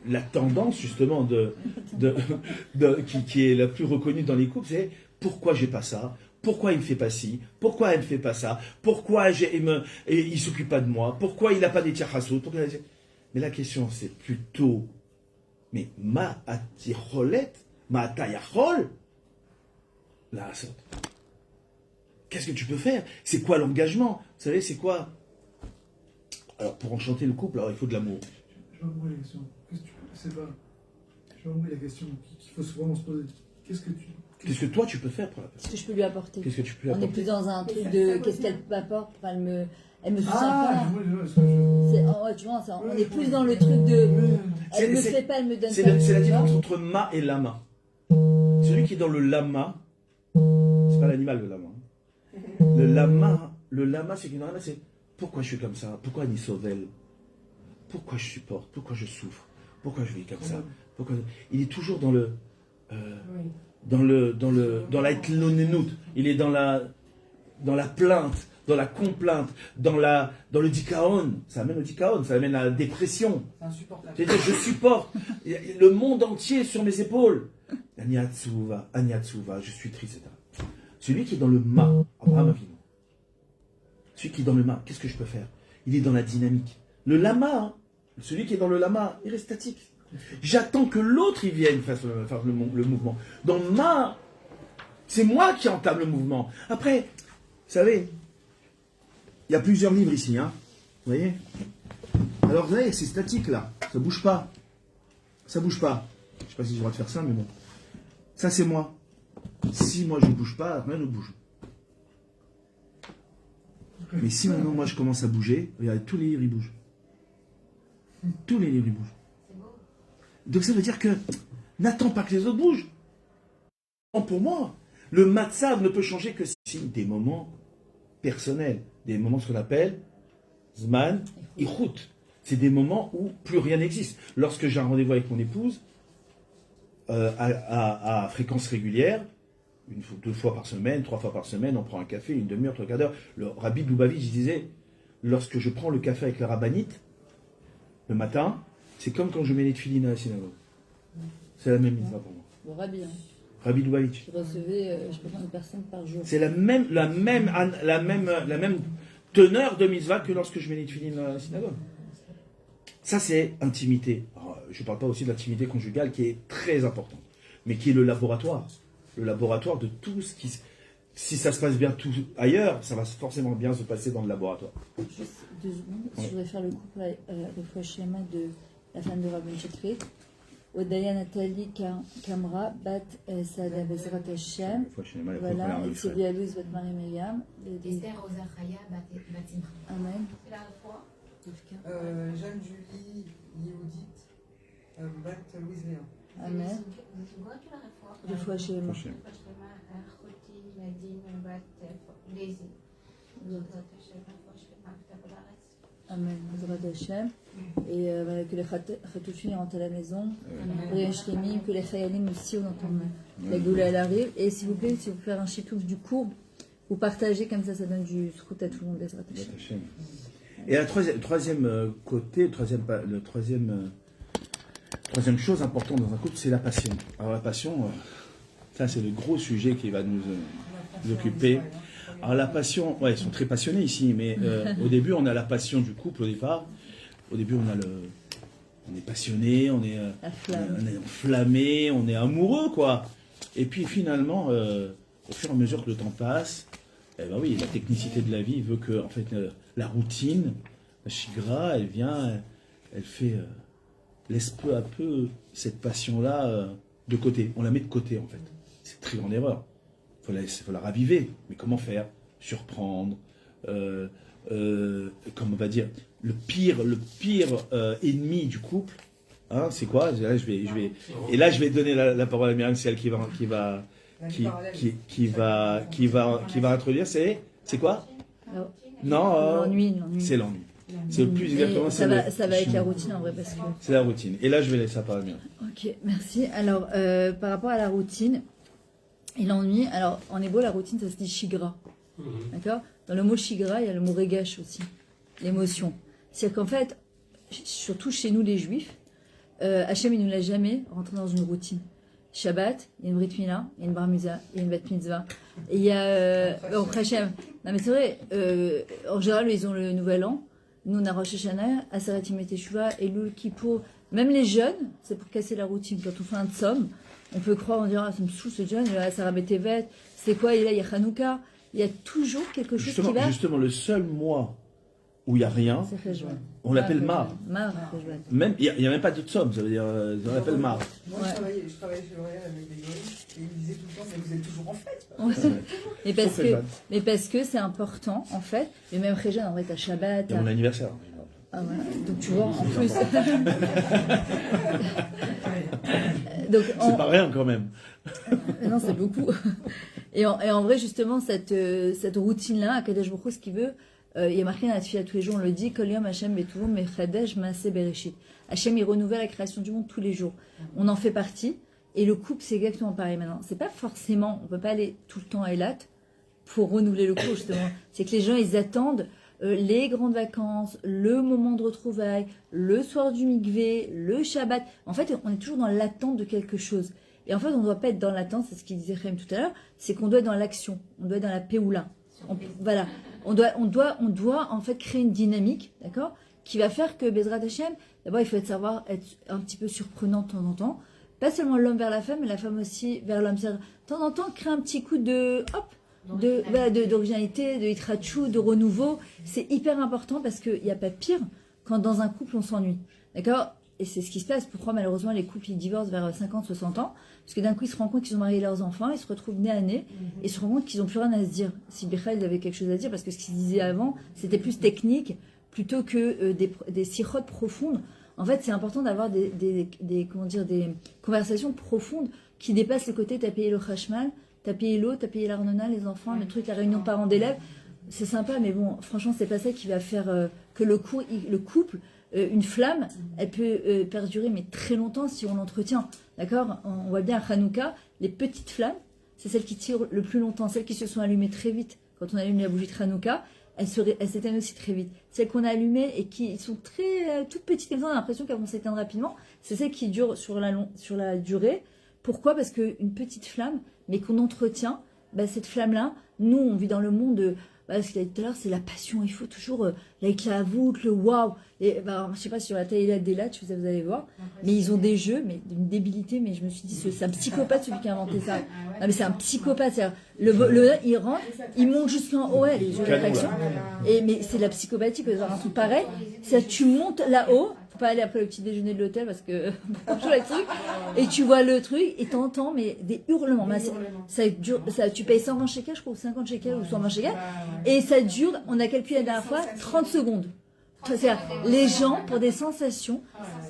la tendance, justement, qui est la plus reconnue dans les couples, c'est pourquoi j'ai pas ça? Pourquoi il me fait pas ci? Pourquoi elle me fait pas ça? Pourquoi il s'occupe pas de moi? Pourquoi il n'a pas des tiachasot? Mais la question, c'est plutôt, mais ma atirolet, ma atayachol, la sorte. Qu'est-ce que tu peux faire? C'est quoi l'engagement? Vous savez, c'est quoi? Alors, pour enchanter le couple, alors il faut de l'amour. Je vais envoyer la question. Je vais envoyer la question qu'il faut souvent se poser. Qu'est-ce que toi tu peux faire pour la personne? Qu'est-ce que je peux lui apporter? Qu'est-ce que tu peux lui apporter? On est plus dans un truc de qu'est-ce qu'elle apporte pour elle me soutient pas. Tu vois, on est plus dans le truc de elle me fait pas, elle me donne pas. C'est la différence entre ma et lama. Celui qui est dans le lama, c'est pas l'animal le lama. Le lama, c'est c'est pourquoi je suis comme ça? Pourquoi Nisovel? Pourquoi je supporte? Pourquoi je souffre? Pourquoi je vis comme ça? Il est toujours dans le dans la itlonenout. Il est dans la plainte, dans la complainte, dans le dikaon. Ça amène au dikaon, ça amène à la dépression. C'est-à-dire, je supporte le monde entier sur mes épaules. Aniatsuva, je suis triste, etc. Celui qui est dans le ma, Abraham Avinu. Celui qui est dans le ma, qu'est-ce que je peux faire? Il est dans la dynamique. Le lama, celui qui est dans le lama, il reste statique. J'attends que l'autre il vienne faire le mouvement. Dans ma, c'est moi qui entame le mouvement. Après, vous savez, il y a plusieurs livres ici, hein. Vous voyez? Alors, vous voyez, c'est statique là, ça bouge pas. Ça bouge pas. Je sais pas si j'ai le droit de faire ça, mais bon. Ça, c'est moi. Si moi je ne bouge pas, rien ne bouge. Mais si maintenant moi je commence à bouger, regardez, tous les livres ils bougent. Tous les livres ils bougent. Donc ça veut dire que n'attends pas que les autres bougent. Pour moi, le matzav ne peut changer que si des moments personnels, des moments ce qu'on appelle zman ichut. C'est des moments où plus rien n'existe. Lorsque j'ai un rendez-vous avec mon épouse, à fréquence régulière, 2 fois par semaine, 3 fois par semaine, on prend un café, une demi-heure, 3 quarts d'heure. Le rabbi de Lubavitch disait, lorsque je prends le café avec la rabbinite, le matin, c'est comme quand je mets les tefilines à la synagogue. C'est la même mitzvah pour moi. Le rabbi, hein. Rabbi de Lubavitch. Je recevais, je sais pas combien de personnes par jour. C'est la même teneur de mitzvah que lorsque je mets les tefilines à la synagogue. Ça, c'est intimité. Alors, je ne parle pas aussi de l'intimité conjugale qui est très importante, mais qui est le laboratoire. Le laboratoire de tout ce qui... Si ça se passe bien tout ailleurs, ça va forcément bien se passer dans le laboratoire. Juste 2 secondes. Je voudrais faire le couple le fois schéma de la femme de Rabbi Chekrit. Odaya Nathalie Kamra, Bat Sada Bezrat Hashem. Voilà, et Sylvia Louise, Bat Marie Myriam. Esther Ozachaya, Batimra. Amen. C'est la fois. Jeanne Julie Yehudit, Bat Louise Léa. Amen. Le fois schéma. Amen. Bezrat Hashem. Et que les Khatoufis rentrent à la maison. Rien Shlemim, que les Chayalim aussi, on entend la Goula elle arrive. Et s'il vous plaît, si vous faites un chitouf du cours, vous partagez comme ça donne du scout à tout le monde. Bezrat Hashem. Et la troisième chose importante dans un couple, c'est la passion. Alors la passion, ça c'est le gros sujet qui va nous occuper. Alors la passion, ouais, ils sont très passionnés ici, mais au début on a la passion du couple au départ. Au début on est passionné, on est enflammé, on est amoureux quoi. Et puis finalement, au fur et à mesure que le temps passe, eh ben oui, la technicité de la vie veut que en fait la routine, la shigra, elle vient, elle fait laisse peu à peu cette passion-là de côté. On la met de côté en fait. C'est très grande erreur. faut la raviver. Mais comment faire? Surprendre, comme on va dire, le pire ennemi du couple, hein, c'est quoi? Là, et là, je vais donner la parole à Myriam, c'est elle qui va introduire. C'est quoi? Non, l'ennui. C'est l'ennui. C'est le plus exactement ça va avec la routine en vrai parce que. C'est la routine. Et là, je vais laisser la parole à Myriam. Ok, merci. Alors, par rapport à la routine et l'ennui, alors en hébreu, la routine, ça se dit shigra. D'accord? Dans le mot shigra, il y a le mot regash aussi, l'émotion. C'est-à-dire qu'en fait, surtout chez nous les juifs, Hachem, il ne nous l'a jamais rentré dans une routine. Shabbat, il y a une Brit Mila, il y a une Bar Mitzvah, il y a une Bat Mitzvah. Et il y a Hachem. Non mais c'est vrai, en général, ils ont le Nouvel An. Nous, on a Rosh Hashanah, Aseret Yom Teshuvah, Elul, Kippour. Même les jeunes, c'est pour casser la routine. Quand on fait un tsom, on peut croire, on dira, ça me saoule ce jeune, Sarah Betevet, c'est quoi? Et là, il y a Hanouka. Il y a toujours quelque chose qui va... Justement, le seul mois où il n'y a rien, on l'appelle Mar. Même, il n'y a même pas de tsom, ça veut dire, on l'appelle Mar. Moi, je travaillais chez L'Oréal avec des gars, et ils disaient tout le temps, mais vous êtes toujours en fête. Mais parce que c'est important, en fait. Et même Réjeanne, en vrai, t'as Shabbat. C'est mon anniversaire. Ah, voilà. Donc tu vois, en plus... Donc, c'est pas rien quand même. Non, c'est beaucoup. Et en vrai, justement, cette routine-là, à Kadesh Baruch Hu, ce qu'il veut, il y a marqué dans la Tefila tous les jours, on le dit, Kol Yom Hashem Betuvo Mechadesh Maaseh Bereshit. Hashem, il renouvelle la création du monde tous les jours. On en fait partie. Et le couple, c'est exactement pareil maintenant. C'est pas forcément, on peut pas aller tout le temps à Eilat pour renouveler le couple, justement. C'est que les gens, ils attendent les grandes vacances, le moment de retrouvailles, le soir du mikvé, le Shabbat. En fait, on est toujours dans l'attente de quelque chose. Et en fait, on ne doit pas être dans l'attente, c'est ce qu'il disait Chaim tout à l'heure, c'est qu'on doit être dans l'action, on doit être dans la péoula. Voilà, on doit en fait créer une dynamique, d'accord, qui va faire que Bezrat Hashem, d'abord il faut savoir être un petit peu surprenant de temps en temps, pas seulement l'homme vers la femme, mais la femme aussi vers l'homme. De temps en temps, créer un petit coup d'originalité, de hitrachou, de renouveau. C'est hyper important parce qu'il n'y a pas pire quand dans un couple on s'ennuie, d'accord. Et c'est ce qui se passe. Pourquoi malheureusement les couples ils divorcent vers 50, 60 ans? Parce que d'un coup ils se rendent compte qu'ils ont marié leurs enfants, ils se retrouvent nez à nez, et ils se rendent compte qu'ils n'ont plus rien à se dire. Si Bichal avait quelque chose à dire, parce que ce qu'ils disaient avant, c'était plus technique, plutôt que des sirotes profondes. En fait, c'est important d'avoir des conversations profondes qui dépassent le côté t'as payé le chashmal, t'as payé l'eau, t'as payé l'arnona, les enfants, le truc, la réunion parents d'élèves. C'est sympa, mais bon, franchement, c'est pas ça qui va faire que le couple, une flamme, elle peut perdurer, mais très longtemps si on l'entretient. D'accord? On voit bien à Hanouka, les petites flammes, c'est celles qui tirent le plus longtemps, celles qui se sont allumées très vite. Quand on allume la bougie de Hanouka, elles s'éteignent aussi très vite. Celles qu'on a allumées et qui sont très toutes petites, comme ça, on a l'impression qu'elles vont s'éteindre rapidement. C'est celles qui durent sur la durée. Pourquoi? Parce qu'une petite flamme, mais qu'on entretient, cette flamme-là, nous, on vit dans le monde... ce qu'il a dit tout à l'heure, c'est la passion. Il faut toujours la voûte, le waouh. Et je sais pas si sur la taille des lattes, vous allez voir, mais ils ont des jeux, mais d'une débilité. Mais je me suis dit, c'est un psychopathe celui qui a inventé ça. Non, mais c'est un psychopathe. Le il rentre, il monte jusqu'en haut, les jeux d'attraction. Mais c'est la psychopathie que d'avoir un truc pareil. Tu montes là-haut. Faut pas aller après le petit déjeuner de l'hôtel parce que les trucs, et tu vois le truc et t'entends mais des hurlements. Ça dure, tu payes 120 shekels, je crois, ou 50 shekels ou 120 shekels, et ça dure, on a calculé la dernière fois, 30 secondes. C'est-à-dire, les gens, pour des sensations,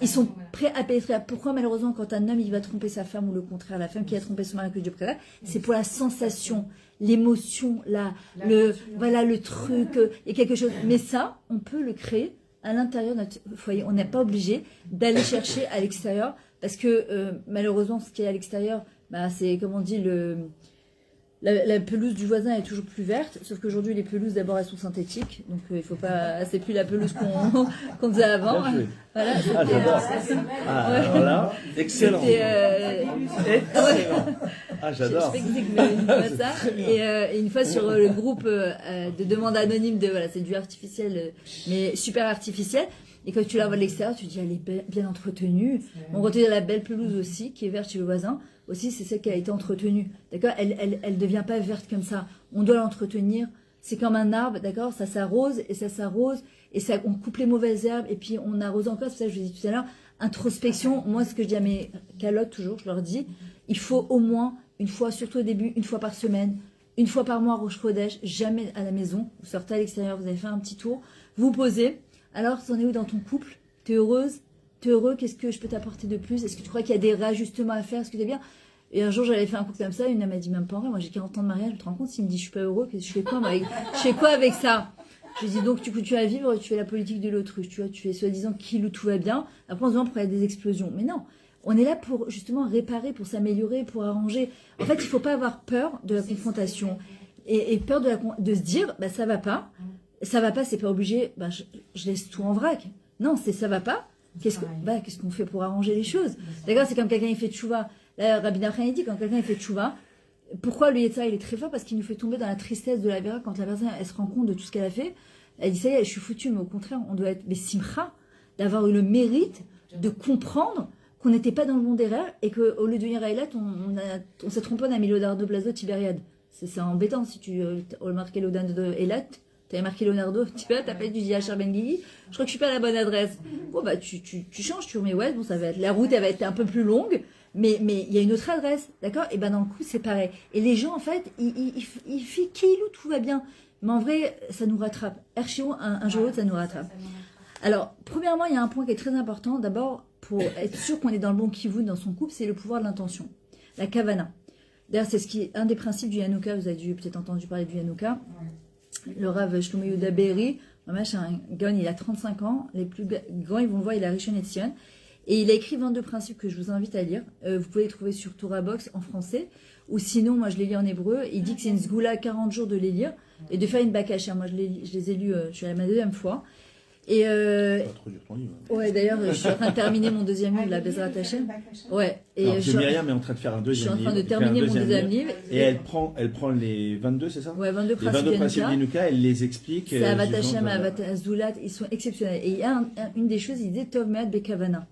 ils sont prêts à payer. Pourquoi, malheureusement, quand un homme il va tromper sa femme, ou le contraire, la femme qui a trompé son mari, que Dieu préserve, c'est pour la sensation, l'émotion, le truc, et quelque chose. Mais ça, on peut le créer à l'intérieur de notre foyer. On n'est pas obligé d'aller chercher à l'extérieur, parce que malheureusement, ce qui est à l'extérieur, c'est, comme on dit, la pelouse du voisin est toujours plus verte, sauf qu'aujourd'hui, les pelouses, d'abord, elles sont synthétiques, donc il faut pas, c'est plus la pelouse qu'on faisait avant. Voilà, voilà, excellent. J'adore. Je fais ça. Et une fois sur le groupe de demande anonyme c'est du artificiel, mais super artificiel. Et quand tu la vois de l'extérieur, tu te dis, elle est bien entretenue. On retient la belle pelouse aussi, qui est verte chez le voisin. Aussi, c'est celle qui a été entretenue. D'accord? Elle devient pas verte comme ça. On doit l'entretenir. C'est comme un arbre, d'accord? Ça s'arrose, et on coupe les mauvaises herbes, et puis on arrose encore. C'est ça que je vous dis tout à l'heure. Introspection. Moi, ce que je dis à mes calottes toujours, je leur dis, il faut au moins une fois, surtout au début, une fois par semaine, une fois par mois, Rosh Chodesh, jamais à la maison. Vous sortez à l'extérieur, vous avez fait un petit tour, vous posez. Alors, t'en es où dans ton couple? T'es heureuse? T'es heureux? Qu'est-ce que je peux t'apporter de plus? Est-ce que tu crois qu'il y a des réajustements à faire? Est-ce que t'es bien? Et un jour, j'avais fait un couple comme ça, une m'a dit même pas en vrai, moi j'ai 40 ans de mariage, je te rends compte, s'il me dit je suis pas heureux, je fais quoi, moi, je fais quoi avec ça? Je dis donc, tu vas vivre, tu fais la politique de l'autruche, tu vois, tu fais soi-disant qu'il ou tout va bien, après on se demande pourquoi il y a des explosions. Mais non, on est là pour justement réparer, pour s'améliorer, pour arranger. En fait, il faut pas avoir peur de la confrontation et peur de se dire, bah ça va pas, c'est pas obligé, bah, je laisse tout en vrac. Non, ça va pas. Qu'est-ce qu'on fait pour arranger les choses? D'accord, c'est comme quelqu'un il fait tchouva. Là, Rabbi Nachman dit quand quelqu'un il fait tchouva, pourquoi le Yetzirah il est très fort? Parce qu'il nous fait tomber dans la tristesse de la vera quand la personne elle se rend compte de tout ce qu'elle a fait. Elle dit ça y est, je suis foutue, mais au contraire, on doit être simcha, d'avoir eu le mérite de comprendre qu'on n'était pas dans le bon d'erreur et qu'au lieu de venir à Eilat, on s'est trompé, on a mis l'Odardo Blazo Tibériade. C'est embêtant si tu as marqué l'Odardo de Eilat. Tu avais marqué Leonardo, tu vois, t'as pas du Yachar Ben Guigui. Je crois que je suis pas à la bonne adresse. Bon, bah, tu changes, tu remets, ouais, bon, ça va être, la route, elle va être un peu plus longue, mais il y a une autre adresse, d'accord? Et ben, dans le coup, c'est pareil. Et les gens, en fait, ils font Kilou, tout va bien. Mais en vrai, ça nous rattrape. Archio, un jour ou l'autre, ça nous rattrape. Alors, premièrement, il y a un point qui est très important. D'abord, pour être sûr qu'on est dans le bon kivun dans son couple, c'est le pouvoir de l'intention. La kavana. D'ailleurs, c'est un des principes du Hanouka. Vous avez peut-être entendu parler du Hanouka. Le Rav Shlomo Yehuda Be'eri, c'est un gars, il a 35 ans. Les plus grands, ils vont le voir, il a Rishon LeZion. Et il a écrit 22 principes que je vous invite à lire. Vous pouvez les trouver sur Torah Box en français. Ou sinon, moi, je les lis en hébreu. Il dit que c'est une sgoula 40 jours de les lire. Et de faire une bakacha. Moi, je les ai lus, je suis à ma deuxième fois. Et pas trop dur ton livre. Ouais, d'ailleurs, je suis en train de terminer mon deuxième livre, la Bezrat Hashem. Ouais. Et alors, Myriam est en train de faire un deuxième livre. Je suis en train de terminer mon deuxième livre. Et elle prend les 22, c'est ça? Ouais, 22 les 22 principes d'Hanouka, elle les explique. C'est Avat Hashem, Avat Azoulat, ils sont exceptionnels. Et il y a une des choses, il dit Tov Me'at Bekavana.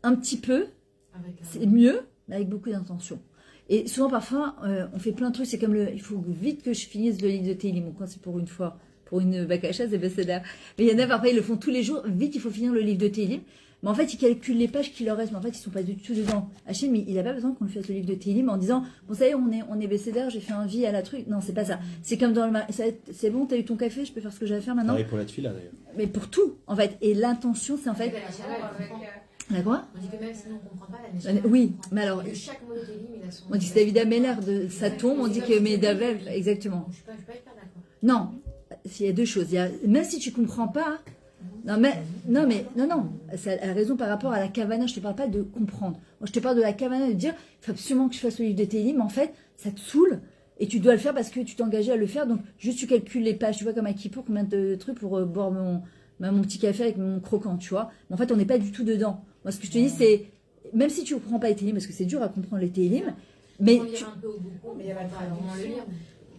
Un petit peu, c'est mieux, mais avec beaucoup d'intention. Et souvent, parfois, on fait plein de trucs. C'est comme il faut vite que je finisse le livre de Tehillim. Bon, quand c'est pour une fois, pour une bakacha, c'est Besséda. Mais il y en a, parfois, ils le font tous les jours. Vite, il faut finir le livre de Tehillim. Mais en fait, ils calculent les pages qui leur restent. Mais en fait, ils sont pas du tout dedans. Hachem, il n'a pas besoin qu'on lui fasse le livre de Tehillim en disant, bon, ça y est, on est Besséda, j'ai fait un vie à la truc. Non, c'est pas ça. C'est comme dans le c'est bon, t'as eu ton café, je peux faire ce que j'ai à faire maintenant. Pareil pour la tefila, d'ailleurs. Mais pour tout, en fait. Et l'intention, c'est en fait. La quoi? On dit que même si on ne comprend pas la Mishnah. Oui, mais alors. Chaque mot de Tehillim, il a son. On dit que c'est David Ameller de sa tombe, on dit que Medavel, exactement. Je ne suis pas hyper d'accord. Non, il y a deux choses. Même si tu comprends pas. Non, elle a raison par rapport à la kavana. Je te parle pas de comprendre. Moi, je te parle de la kavana, de dire il faut absolument que je fasse le livre de Tehillim. Mais en fait, ça te saoule et tu dois le faire parce que tu t'es engagé à le faire. Donc, juste tu calcules les pages. Tu vois, comme à Kippour, combien de trucs pour boire mon petit café avec mon croquant, tu vois. Mais en fait, on n'est pas du tout dedans. Moi, ce que je te dis, c'est même si tu ne comprends pas les Tehillim, parce que c'est dur à comprendre les Tehillim, mais on lire un peu au beaucoup, mais il y a pas vraiment le lire.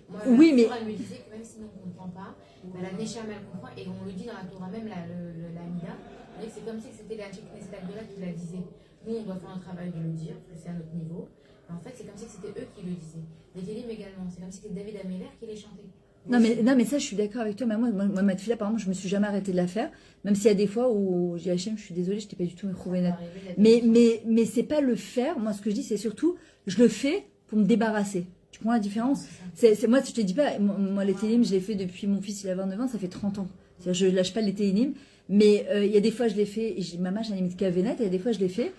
Moi, oui, mais elle me disait que même si on ne comprend pas, la Neshama elle comprend, et on le dit dans la Torah, même la Mida, c'est comme si c'était la Knesset Agdola qui la disait. Nous, on doit faire un travail de le dire, parce que c'est à notre niveau. Mais en fait, c'est comme si c'était eux qui le disaient. Les Tehillim également, c'est comme si c'était David Ameller qui les chantait. Non mais ça je suis d'accord avec toi, mais moi ma tefila par exemple je me suis jamais arrêtée de la faire, même s'il y a des fois où je dis Hachem je suis désolée, je t'ai pas du tout net. Mais c'est pas le faire, moi ce que je dis c'est surtout je le fais pour me débarrasser. Tu comprends la différence? C'est moi je te dis pas, moi les Tehillim je l'ai fait depuis mon fils il a 29 ans, ça fait 30 ans. C'est-à-dire, je lâche pas les Tehillim, mais il y a des fois je les fais, et maman j'ai un limite kavenet, et il y a des fois je les fais.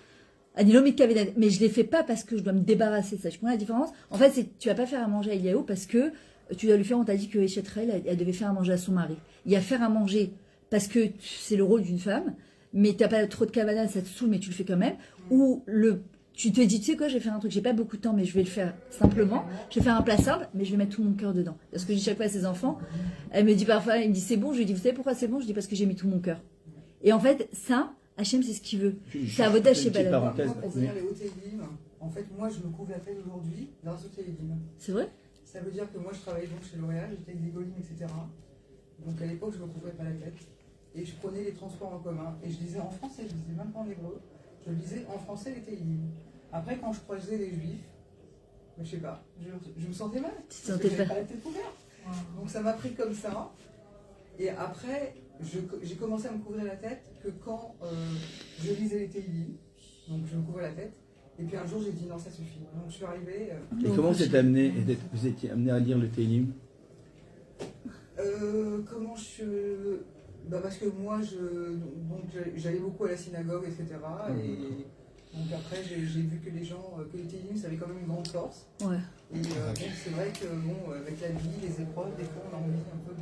Anilomit kavenet, mais je les fais pas parce que je dois me débarrasser, ça. Tu comprends la différence? En fait, tu vas pas faire à manger à Eliaou parce que tu dois lui faire, on t'a dit que Echetrel, elle devait faire à manger à son mari. Il y a faire à manger parce que c'est le rôle d'une femme, mais t'as pas trop de kavana, ça te saoule, mais tu le fais quand même. Ou tu te dis, tu sais quoi, je vais faire un truc, j'ai pas beaucoup de temps, mais je vais le faire simplement. Je vais faire un plat simple, mais je vais mettre tout mon cœur dedans. Parce que je dis chaque fois à ses enfants, elle me dit parfois, elle me dit c'est bon, je lui dis, vous savez pourquoi c'est bon? Je dis parce que j'ai mis tout mon cœur. Et en fait, ça, Hachem, c'est ce qu'il veut. C'est à votre âge, c'est pas la Pour venir les hauts Tehillim, en fait, moi, je me couvre la tête aujourd'hui grâce au Tehillim. C'est vrai? Ça veut dire que moi, je travaillais donc chez L'Oréal, j'étais avec des Golim, etc. Donc à l'époque, je ne me couvrais pas la tête. Et je prenais les transports en commun. Et je lisais en français, je lisais même pas en hébreu. Je lisais en français les Tehillim. Après, quand je croisais les Juifs, je sais pas, je me sentais mal. Tu te sentais pas la tête couverte. Donc ça m'a pris comme ça. Et après, j'ai commencé à me couvrir la tête que quand je lisais les Tehillim. Donc je me couvrais la tête. Et Et puis un jour, j'ai dit non, ça suffit. Donc je suis arrivée. Et comment vous étiez amené à lire le Télim? Comment je. Bah parce que moi, j'allais beaucoup à la synagogue, etc. Et donc après, j'ai vu que les gens, que les Télim, ça avait quand même une grande force. Ouais. Et bon, c'est vrai que bon, avec la vie, les épreuves, des fois, on a envie un peu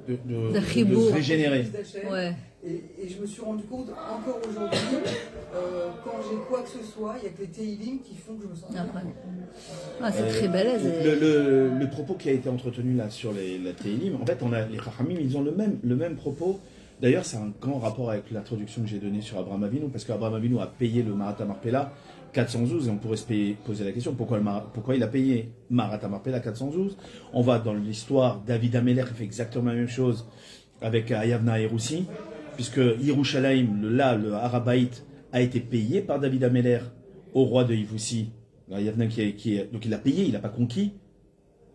de se régénérer. Ouais. Et je me suis rendu compte, encore aujourd'hui, quand j'ai quoi que ce soit, il n'y a que les Télim qui font que je me sens bien. Ah, c'est très balèze. Le propos qui a été entretenu là sur la Télim, en fait, les Chachamim, ils ont le même propos. D'ailleurs, c'est un grand rapport avec l'introduction que j'ai donnée sur Abraham Avinu, parce qu'Abraham Avinu a payé le Marat Marpella 412, et on pourrait se poser la question, pourquoi il a payé Marat Marpella 412. On va dans l'histoire, David Ameler fait exactement la même chose avec Ayavna et Roussi, puisque Yerushalayim, le Harabaït, a été payé par David Ameler au roi de Yvoussi. Ayavna donc il a payé, il n'a pas conquis,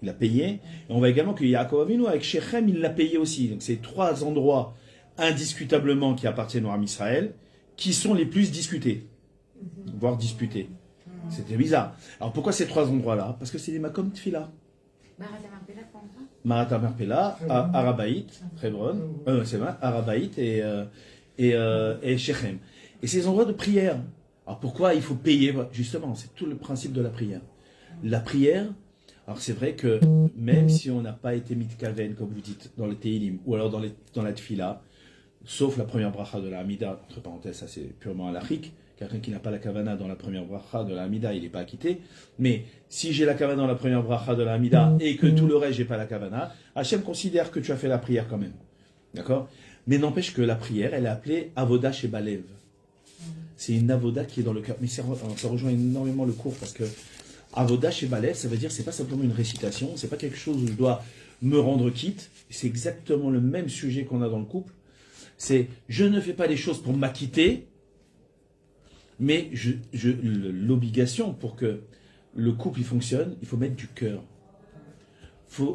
il a payé. Et on voit également que Yaakov Avinu, avec Shechem, il l'a payé aussi. Donc c'est 3 endroits indiscutablement qui appartiennent au Ham Israël, qui sont les plus discutés, voire disputés. C'était bizarre. Alors pourquoi ces 3 endroits-là? Parce que c'est des Makom Tfila. Marat Marpella, Harabaït, Hebron, c'est vrai, Harabaït et Shechem. Et ces endroits de prière. Alors pourquoi il faut payer? Justement, c'est tout le principe de la prière. La prière, alors c'est vrai que même si on n'a pas été mitkaven, comme vous dites, dans le Teilim, ou alors dans la Tfila, sauf la première bracha de la Hamida, entre parenthèses, ça c'est purement halachique, quelqu'un qui n'a pas la kavana dans la première bracha de la Hamida, il n'est pas acquitté. Mais si j'ai la kavana dans la première bracha de la Hamida et que tout le reste, j'ai pas la kavana, Hachem considère que tu as fait la prière quand même. D'accord? Mais n'empêche que la prière, elle est appelée Avoda Shebalev. C'est une avoda qui est dans le cœur. Mais ça rejoint énormément le cours parce que Avoda Shebalev, ça veut dire c'est pas simplement une récitation, c'est pas quelque chose où je dois me rendre quitte. C'est exactement le même sujet qu'on a dans le couple. C'est je ne fais pas les choses pour m'acquitter, mais l'obligation pour que le couple il fonctionne, il faut mettre du cœur.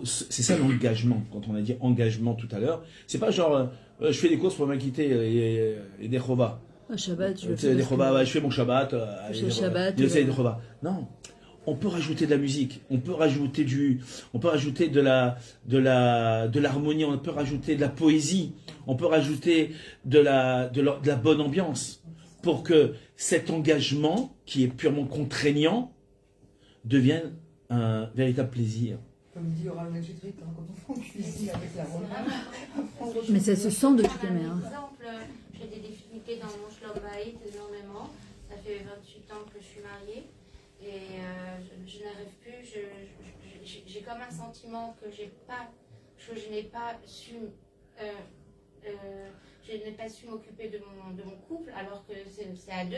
C'est ça l'engagement. Quand on a dit engagement tout à l'heure, c'est pas genre je fais des courses pour m'acquitter et des chovas. Shabbat, je fais mon Shabbat. Non. On peut rajouter de la musique, on peut rajouter de l'harmonie, on peut rajouter de la poésie, on peut rajouter de la bonne ambiance pour que cet engagement qui est purement contraignant devienne un véritable plaisir. Comme dit Oral Magitrit, quand on cuisine avec la romaine. Mais ça se sent de toutes les manières. Par exemple, j'ai des difficultés dans mon Shlom Bayit énormément. Ça fait 28 ans que je suis mariée. Et je n'arrive plus, j'ai comme un sentiment que je n'ai pas su m'occuper de mon couple, alors que c'est à 2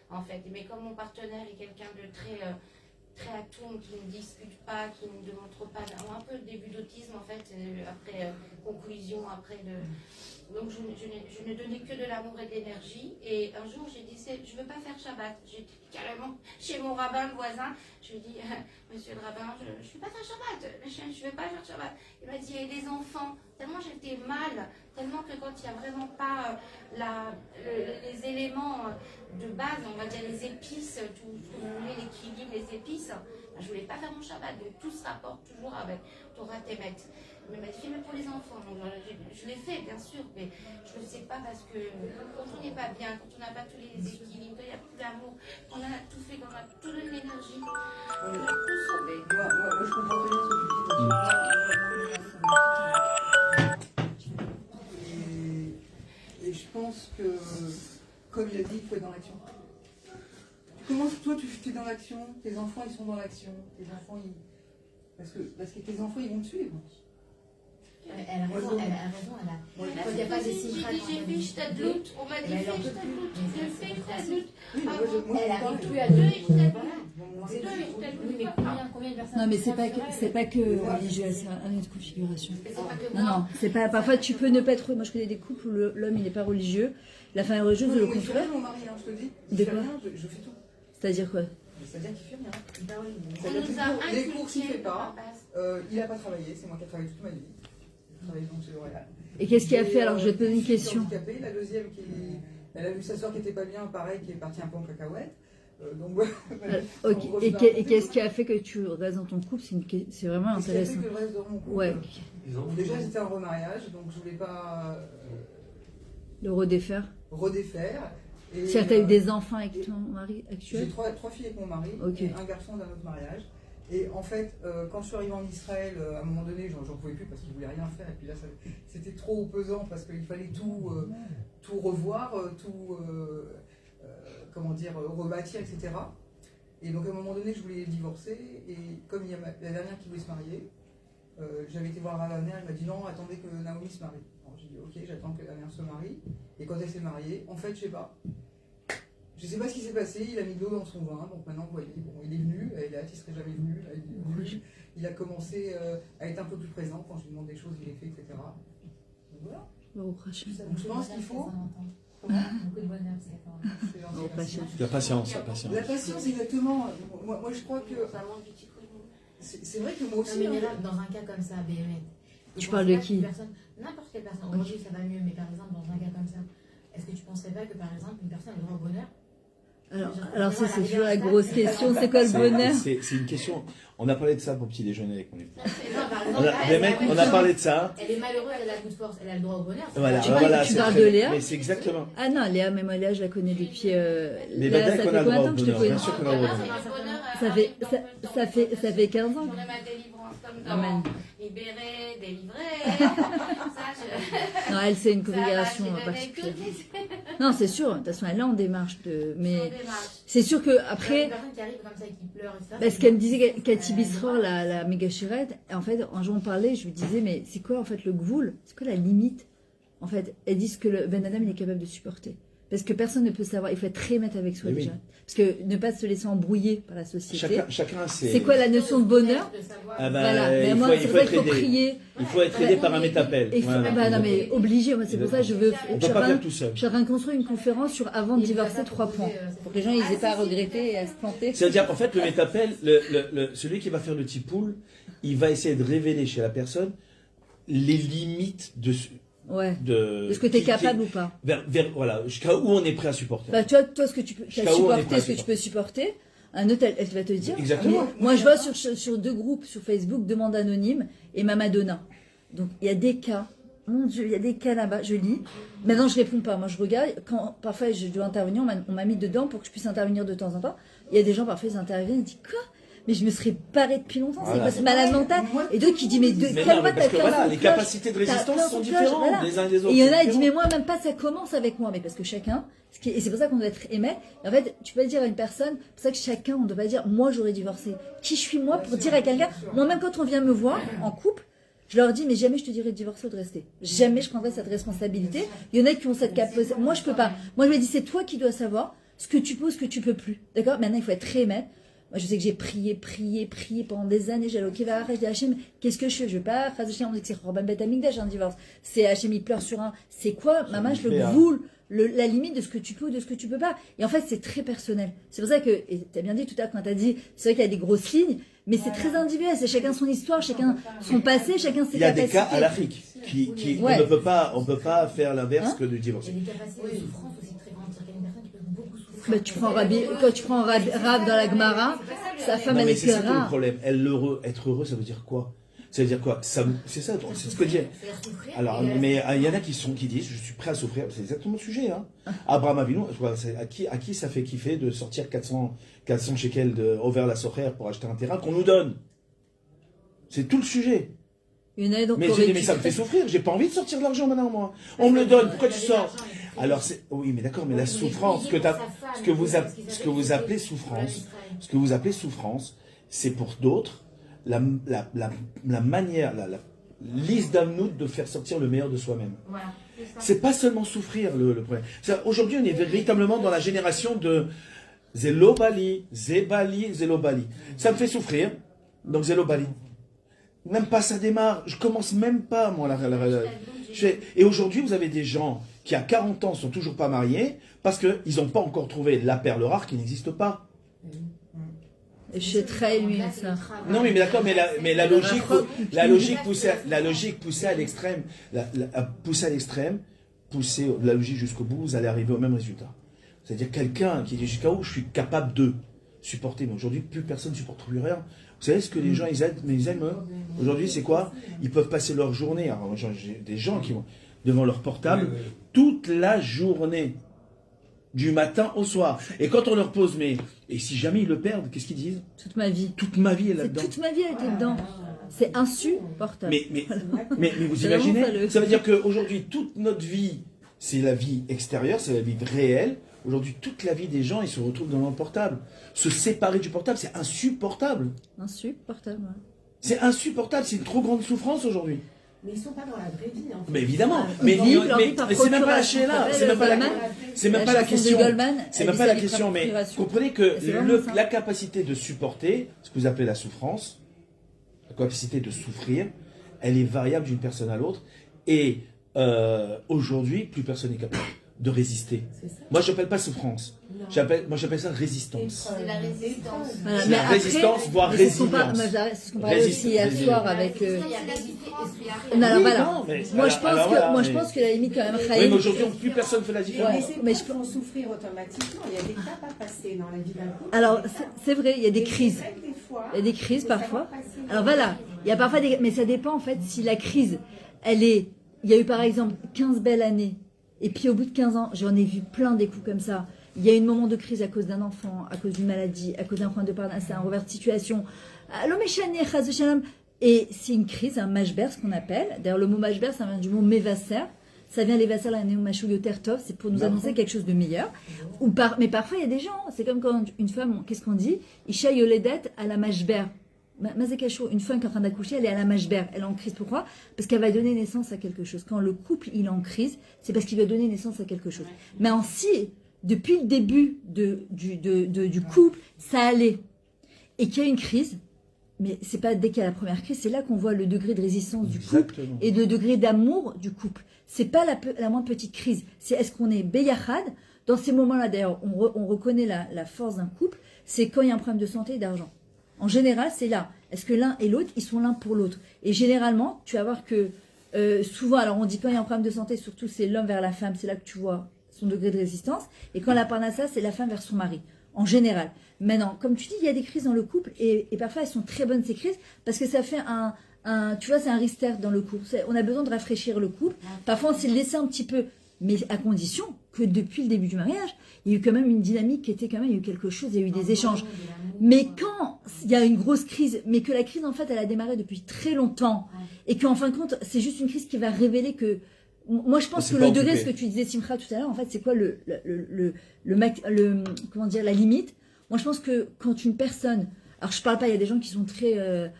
en fait. Mais comme mon partenaire est quelqu'un de très atone, qui ne discute pas, qui ne démontre pas, un peu le début d'autisme en fait, après conclusion, donc je ne donnais que de l'amour et de l'énergie. Et un jour j'ai dit, je ne veux pas faire Shabbat. J'ai dit carrément chez mon rabbin, le voisin, je lui ai dit, monsieur le rabbin, je ne vais pas faire Shabbat, je ne vais pas faire Shabbat. Il m'a dit, il y a des enfants, tellement j'étais mal, tellement que quand il n'y a vraiment pas les éléments de base, on va dire les épices, tout l'équilibre, les épices, je ne voulais pas faire mon Shabbat. Donc tout se rapporte toujours avec Torah Temet. Mais il m'a dit, mais pour les enfants. Donc, je l'ai fait, bien sûr, mais je ne le sais pas parce que quand on n'est pas bien, quand on n'a pas tous les équilibres, il n'y a plus d'amour, on a tout fait, on a tout donné l'énergie, on a tout sauvé. Moi, je comprends très bien ce que tu dis. Et je pense que, comme il a dit, il faut être dans l'action. Toi, tu es dans l'action, tes enfants, ils sont dans l'action. Tes enfants, parce que tes enfants, ils vont te suivre. Elle a raison, il n'y a pas de signes. J'ai fait Shtadlout, on m'a dit fais Shtadlout, j'ai fait Shtadlout. Elle arrive plus à donner. Combien de personnes? Non, mais c'est pas que religieux, c'est une autre configuration. Non, c'est pas. Parfois, tu peux ne pas être. Moi, je connais des couples où l'homme il n'est pas religieux, la femme est religieuse, le contraire. Mon mari, je te dis. De quoi? Je fais tout. C'est-à-dire quoi? C'est-à-dire qu'il fait rien. Les courses, il ne fait pas. Il n'a pas travaillé, c'est moi qui ai travaillé toute ma vie. Et qu'est-ce qu'il a fait? Alors, je vais te poser une question. La deuxième, elle a vu sa soeur qui n'était pas bien, pareil, qui est partie un peu en cacahuète. Donc voilà. Ok. On revient. Et qu'est-ce qui a fait que tu restes dans ton couple? C'est vraiment Qu'est-ce qui a fait intéressant. que je reste dans mon couple? Ouais, Déjà, j'étais en remariage, donc je voulais pas le redéfaire. redéfaire. Et, Si tu as eu des enfants avec ton mari J'ai actuel? trois filles avec mon mari, Ok. et un garçon d'un autre mariage. Et en fait, quand je suis arrivée en Israël, à un moment donné, j'en pouvais plus parce qu'il voulait rien faire. Et puis là, c'était trop pesant parce qu'il fallait tout revoir, comment dire, rebâtir, etc. Et donc à un moment donné, je voulais divorcer. Et comme il y a la dernière qui voulait se marier, j'avais été voir la dernière, elle m'a dit non, attendez que Naomi se marie. Alors j'ai dit ok, j'attends que la dernière se marie. Et quand elle s'est mariée, en fait, je sais pas. Je sais pas ce qui s'est passé, il a mis de l'eau dans son vin, donc maintenant vous voyez, bon, il est venu, il a, il serait jamais venu, là, il est venu, il a commencé à être un peu plus présent quand je lui demande des choses, il les fait, etc. Donc voilà. Au prochain. Donc je pense qu'il faut. Beaucoup de bonheur, c'est quand même. C'est gentil, Au merci. prochain. La patience, la patience. La patience, exactement. Moi je crois que Ça manque du petit coup de mou. c'est vrai que moi Non, aussi. mais hein, Myriam, dans un cas comme ça, BMN. Tu parles de qui? N'importe quelle personne. Aujourd'hui, ça va mieux, mais par exemple, dans un cas comme ça, est-ce que tu ne penserais pas que par exemple, une personne a le droit au bonheur? Alors ça, c'est toujours la grosse question. C'est quoi le bonheur? C'est une question. On a parlé de ça pour petit déjeuner avec mon épouse. Non, par exemple, On a, là, les mecs, on a parlé de ça. Elle est malheureuse, elle a le coup de force, elle a le droit au bonheur. Voilà, Tu voilà, tu c'est parles très- de Léa? Mais c'est exactement. Ah non, Léa, même Léa, je la connais depuis. Mais Léa, Badek, ça on fait a le combien droit de temps au que je te bonheur, connais? bien sûr qu'on a le droit au bonheur. Ça fait 15 ans. On a ma délivrance comme dans Amen. libéré, délivré. Ça, Non, elle, c'est une ça va, configuration j'ai donné particulière. toutes les Non, c'est sûr. De toute façon, elle est en démarche de. Mais démarches. c'est sûr que Une après. personne qui arrive comme ça et qui pleure et ça. Parce qu'elle me disait, Cathy Bisror, la méga chirette, en fait, un jour on parlait, je lui disais, mais c'est quoi en fait le gvoul? C'est quoi la limite? En fait, elles disent que le Ben Adam il est capable de supporter. Parce que personne ne peut savoir, il faut être très honnête avec soi Mais oui. déjà. Parce que ne pas se laisser embrouiller par la société. Chacun C'est quoi la notion de bonheur? Ah bah, Voilà, mais il moi, faut, c'est il faut vrai être qu'il faut aidé. prier. Il faut être aidé par un métapel. Et Voilà. bah, non, mais obligé, moi, c'est pour ça que je veux. On Je peut suis pas en train- faire tout seul. je suis en train de construire une conférence sur avant de divorcer 3 points. Pour que les gens ils aient pas à regretter et à se planter. C'est-à-dire qu'en fait, le métapel, celui qui va faire le tipoul, il va essayer de révéler chez la personne les limites de Ouais. de Est-ce que tu es qui- capable ou pas? voilà, jusqu'à où on est prêt à supporter. Bah, toi, ce que tu peux Jusqu'à où on est supporter, prêt à ce que tu peux supporter, un autre, elle va te dire. Exactement. Moi, je vois sur 2 groupes sur Facebook, Demande Anonyme et Ma Madonna. Donc, il y a des cas. Mon Dieu, il y a des cas là-bas. Je lis. Maintenant, je réponds pas. Moi, je regarde. Quand parfois je dois intervenir, on m'a mis dedans pour que je puisse intervenir de temps en temps. Il y a des gens, parfois, ils interviennent. Ils disent quoi? Mais je me serais parée depuis longtemps. C'est Voilà. quoi ce malade mental? Et d'autres qui disent, mais Mais non, calme-toi, mais parce t'as que 15 voilà, ans de les cloche. capacités de T'as résistance 15 sont de cloche, différentes voilà. les uns et les autres. Et il y en a, c'est il dit, mais différent. moi, même pas ça commence avec moi. Mais parce que chacun, et c'est pour ça qu'on doit être aimé. Et en fait, tu peux le dire à une personne, c'est pour ça que chacun, on ne doit pas dire, moi, j'aurais divorcé. Qui je suis moi pour dire à quelqu'un, moi, même quand on vient me voir en couple, je leur dis, mais jamais je te dirais de divorcer ou de rester. Jamais je prendrai cette responsabilité. Il y en a qui ont cette capacité. Moi, je peux pas. Moi, je me dis, c'est toi qui dois savoir ce que tu peux, ce que tu peux plus. D'accord? Maintenant, il faut être très aimé. Moi, je sais que j'ai prié pendant des années. J'allais au Kivara, je dis Hachem, qu'est-ce que je fais? Je veux pas, on dit que c'est Robin Bet Amigdash, un divorce. C'est Hachem, il pleure sur un. C'est quoi, maman, je le voule, la limite de ce que tu peux ou de ce que tu peux pas. Et en fait, c'est très personnel. C'est pour ça que, et t'as bien dit tout à l'heure quand t'as dit, c'est vrai qu'il y a des grosses lignes, mais c'est très individuel. C'est chacun son histoire, chacun son passé, chacun ses capacités. Il y a des cas à l'Afrique Ouais. on peut pas faire l'inverse que de Il y divorcer. a des capacités de souffrance aussi très grandes. C'est-à-dire qu'il y a une personne qui peut beaucoup souffrir. Bah, tu prends quand tu prends Rab dans la Gemara, sa femme, Non, elle mais est c'est ça tout le rare. problème. Être heureux, ça veut dire quoi? Ça veut dire quoi? C'est ça, c'est ce que je dis. C'est-à-dire souffrir. Alors, mais il y en a qui disent, je suis prêt à souffrir. C'est exactement le sujet. Hein. Abraham Avinu, à qui ça fait kiffer de sortir 400 shekels over la sorère pour acheter un terrain qu'on nous donne? C'est tout le sujet. Il y en a donc Mais qui j'ai dit, auraient mais pu- ça me fait souffrir. J'ai pas envie de sortir de l'argent maintenant, moi. On me le donne. Pourquoi tu sors? Alors, oui, mais d'accord, mais la souffrance, ce que vous appelez souffrance, c'est pour d'autres la manière, la liste d'Amnout de faire sortir le meilleur de soi-même. Voilà, c'est ça. C'est pas seulement souffrir le problème. Aujourd'hui, on est véritablement dans la génération de Zélobali, Zélobali. Ça me fait souffrir, donc Zélobali. Même pas ça démarre. Je commence même pas, moi, Et aujourd'hui, vous avez des gens qui, à 40 ans, sont toujours pas mariés parce qu'ils n'ont pas encore trouvé la perle rare qui n'existe pas. Je suis très lui, ça. Non, mais d'accord, mais la logique poussée à l'extrême, poussée la logique jusqu'au bout, vous allez arriver au même résultat. C'est-à-dire quelqu'un qui dit jusqu'à où je suis capable de supporter. Mais aujourd'hui, plus personne ne supporte plus rien. Vous savez ce que les gens, ils aiment, mais ils aiment. Aujourd'hui, c'est quoi? Ils peuvent passer leur journée. Alors, j'ai des gens qui vont devant leur portable toute la journée. Du matin au soir. Et quand on leur pose, mais et si jamais ils le perdent, qu'est-ce qu'ils disent? Toute ma vie. Toute ma vie est là-dedans. Toute ma vie elle était dedans. C'est insupportable. Mais vous imaginez? Ça veut dire qu'aujourd'hui, toute notre vie, c'est la vie extérieure, c'est la vie réelle. Aujourd'hui, toute la vie des gens, ils se retrouvent dans leur portable. Se séparer du portable, c'est insupportable. Insupportable. Ouais. C'est insupportable, c'est une trop grande souffrance aujourd'hui. Mais ils sont pas dans la vraie vie. En fait. Mais évidemment, mais c'est même pas lâché là, c'est même pas la question. C'est même pas la question, mais comprenez que la capacité de supporter, ce que vous appelez la souffrance, la capacité de souffrir, elle est variable d'une personne à l'autre. Et aujourd'hui, plus personne n'est capable de résister. Moi, je n'appelle pas souffrance. Moi, j'appelle ça résistance. C'est la résistance. Voilà, c'est la résistance, voire résilience. C'est ce qu'on parlait aussi hier soir avec... Non, moi, je pense que la limite, quand même, oui, mais aujourd'hui, plus personne ne fait la différence. Mais c'est pas qu'ils vont souffrir automatiquement. Il y a des étapes à passer dans la vie d'un couple. Alors, c'est vrai, il y a des crises. Il y a des crises parfois. Alors voilà, il y a parfois des... Mais ça dépend, en fait, si la crise, elle est... Il y a eu, par exemple, 15 belles années. Et puis au bout de 15 ans, j'en ai vu plein des coups comme ça. Il y a eu un moment de crise à cause d'un enfant, à cause d'une maladie, à cause d'un problème de parnasse, un revers de situation. Et c'est une crise, un mashber, ce qu'on appelle. D'ailleurs, le mot mashber, ça vient du mot mevasser. Ça vient les vassals à Néomachouyotertov, c'est pour nous annoncer quelque chose de meilleur. Mais parfois, il y a des gens, c'est comme quand une femme, qu'est-ce qu'on dit? Isha yoledet à la mashber. Mazekacho, une femme qui est en train d'accoucher, elle est à la mashber, elle est en crise. Pourquoi? Parce qu'elle va donner naissance à quelque chose. Quand le couple il est en crise, c'est parce qu'il va donner naissance à quelque chose. Mais si, depuis le début du couple, ça allait, et qu'il y a une crise, mais c'est pas dès qu'il y a la première crise, c'est là qu'on voit le degré de résistance du couple et le degré d'amour du couple. C'est pas la moindre petite crise, c'est est-ce qu'on est beyachad. Dans ces moments-là, d'ailleurs, on reconnaît la force d'un couple, c'est quand il y a un problème de santé et d'argent. En général, c'est là. Est-ce que l'un et l'autre, ils sont l'un pour l'autre? Et généralement, tu vas voir que souvent, alors on dit quand il y a un problème de santé, surtout c'est l'homme vers la femme, c'est là que tu vois son degré de résistance. Et quand la parnassa, c'est la femme vers son mari, en général. Maintenant, comme tu dis, il y a des crises dans le couple et parfois elles sont très bonnes ces crises parce que ça fait tu vois, c'est un restart dans le couple. On a besoin de rafraîchir le couple. Parfois, on s'est laissé un petit peu, mais à condition que depuis le début du mariage, il y a eu quand même une dynamique qui était quand même, il y a eu quelque chose, il y a eu des échanges. Mais quand il y a une grosse crise, mais que la crise en fait elle a démarré depuis très longtemps et qu'en fin de compte c'est juste une crise qui va révéler que moi je pense que le degré, ce que tu disais Simcha tout à l'heure, en fait c'est quoi comment dire, la limite. Moi je pense que quand une personne, alors je parle pas, il y a des gens qui sont très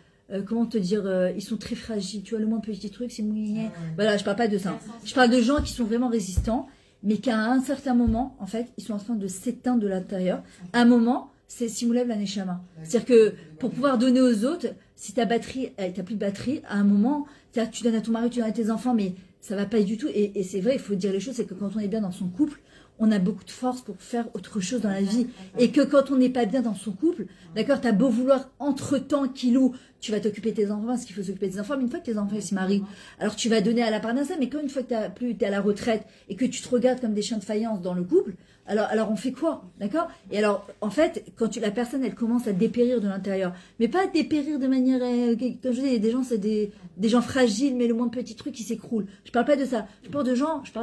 comment te dire, ils sont très fragiles, tu vois, le moins petit truc c'est mouillé. Voilà, je parle pas de ça. Je parle de gens qui sont vraiment résistants, mais qu'à un certain moment en fait ils sont en train de s'éteindre de l'intérieur. À un moment, c'est Simoulev la Neshama. C'est-à-dire que pour pouvoir donner aux autres, si ta batterie, t'as plus de batterie, à un moment, tu donnes à ton mari, tu donnes à tes enfants, mais ça va pas du tout. Et c'est vrai, il faut dire les choses, c'est que quand on est bien dans son couple, on a beaucoup de force pour faire autre chose dans la vie. Et que quand on n'est pas bien dans son couple, d'accord, t'as beau vouloir entre-temps, Kilou, tu vas t'occuper de tes enfants, parce qu'il faut s'occuper de tes enfants, mais une fois que tes enfants ils se marient, alors tu vas donner à la parnassa, mais quand une fois que t'es à la retraite et que tu te regardes comme des chiens de faïence dans le couple, alors on fait quoi, d'accord? Et alors, en fait, quand la personne, elle commence à dépérir de l'intérieur, mais pas dépérir de manière, comme je dis, des gens, c'est des gens fragiles, mais le moins petit truc qui s'écroule. Je parle pas de ça. Je parle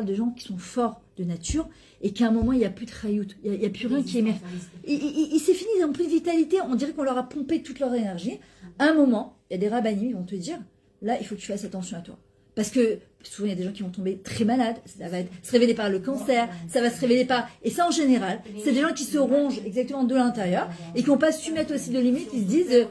de gens qui sont forts de nature et qu'à un moment, il n'y a plus de rayout, il n'y a plus rien qui émerge. Il s'est fini, ils n'ont plus de vitalité, on dirait qu'on leur a pompé toute leur énergie. À un moment, il y a des rabbinim, ils vont te dire, là, il faut que tu fasses attention à toi. Parce que souvent, il y a des gens qui vont tomber très malades, ça va se révéler par le cancer, ça va se révéler par... Et ça, en général, c'est des gens qui se rongent exactement de l'intérieur et qui n'ont pas su mettre aussi de limites, ils se disent...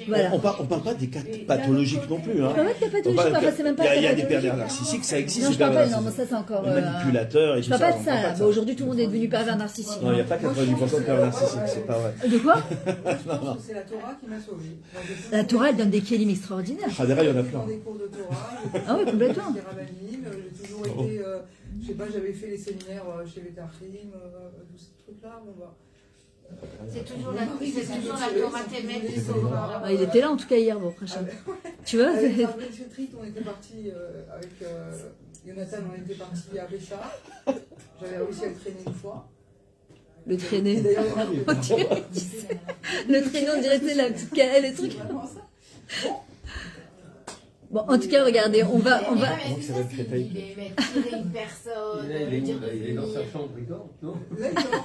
Voilà. On parle pas des cas pathologiques non plus. Hein. On parle pas de cas pathologiques, enfin, c'est même pas... Il y a des pervers narcissiques, ça existe. Non, je parle pas, non, mais ça c'est encore... Manipulateurs et tout ça. Je parle pas de ça, là. Bah, aujourd'hui, tout le monde est devenu pervers narcissique. Non, il n'y a pas 90% de pervers narcissiques, c'est pas vrai. De quoi? Non. C'est la Torah qui m'a sauvée. La Torah, elle donne des kélim extraordinaires. Ah, derrière, il y en a plein. Des cours de Torah. Ah oui, complètement. Des rabbinim, j'ai toujours été... je sais pas, j'avais fait les séminaires chez Vetachim, tous ces trucs-là. Bon, bah... C'est toujours la Torah Temet qui sauve. Il était là en tout cas hier, bon, prochain. Tu vois, avec Fabrice Trit, on était parti avec Jonathan, on était parti à Béchar. J'avais réussi à le traîner une fois. le traîner. Et d'ailleurs, On dirait, tu sais, le traîner, on dirait, tu sais, la petite canne, le truc. vraiment ça. Bon, en tout cas, regardez, on va... Mais ça va être très taille. tirer une personne, lui dire de il est dans sa finir. chambre, il dort, non? Là, il dort.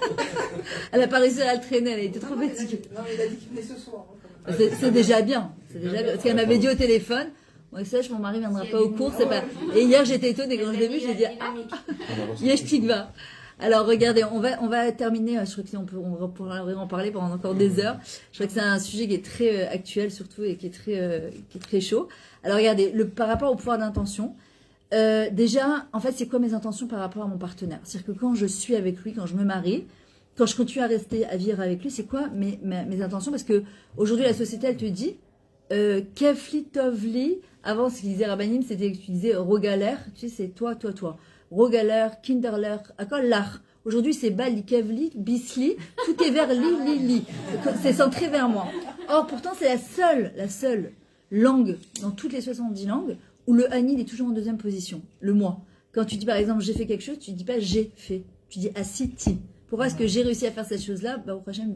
Elle a pas réussi à le traîner, elle était trop Non, fatiguée. Non, mais il a dit qu'il venait ce soir. hein. C'est déjà bien. C'est déjà bien. Parce qu'elle m'avait dit au téléphone, moi, ça, mon mari viendra pas aux cours, c'est pas... Et hier, j'étais étonnée quand je l'ai vu, j'ai dit, ah, Yesh Tikva. Alors, regardez, on va terminer, je crois qu'on pourra en parler pendant encore des heures. Je crois que c'est un sujet qui est très actuel, surtout, et qui est très chaud. Alors, regardez, par rapport au pouvoir d'intention, déjà, en fait, c'est quoi mes intentions par rapport à mon partenaire? C'est-à-dire que quand je suis avec lui, quand je me marie, quand je continue à rester, à vivre avec lui, c'est quoi mes intentions? Parce que aujourd'hui, la société, elle te dit, Kefli Tovli, avant, ce qu'ils disaient Rabbanim, c'était que tu disais Rogaler, tu sais, c'est toi. Rogaler, Kinderler, Akollar. Aujourd'hui, c'est Bali, Kevli, Bisli, tout est vers li. C'est centré vers moi. Or, pourtant, c'est la seule langue, dans toutes les 70 langues, où le Anil est toujours en deuxième position, le moi. Quand tu dis, par exemple, j'ai fait quelque chose, tu dis pas j'ai fait, tu dis asiti. Pourquoi est-ce que j'ai réussi à faire cette chose-là? Au prochain,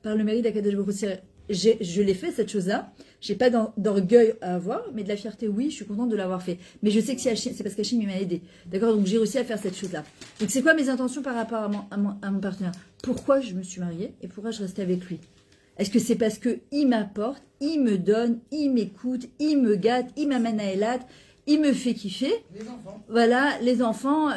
par le mérite d'Akadosh Baruch Hu, je l'ai fait, cette chose-là. J'ai pas d'orgueil à avoir, mais de la fierté, oui, je suis contente de l'avoir fait. Mais je sais que c'est parce qu'Hachim m'a aidé. D'accord? Donc j'ai réussi à faire cette chose-là. Donc c'est quoi mes intentions par rapport à mon partenaire? Pourquoi je me suis mariée et pourquoi je restais avec lui? Est-ce que c'est parce qu'il m'apporte, il me donne, il m'écoute, il me gâte, il m'amène à Elat, il me fait kiffer? Les enfants. Voilà, les enfants,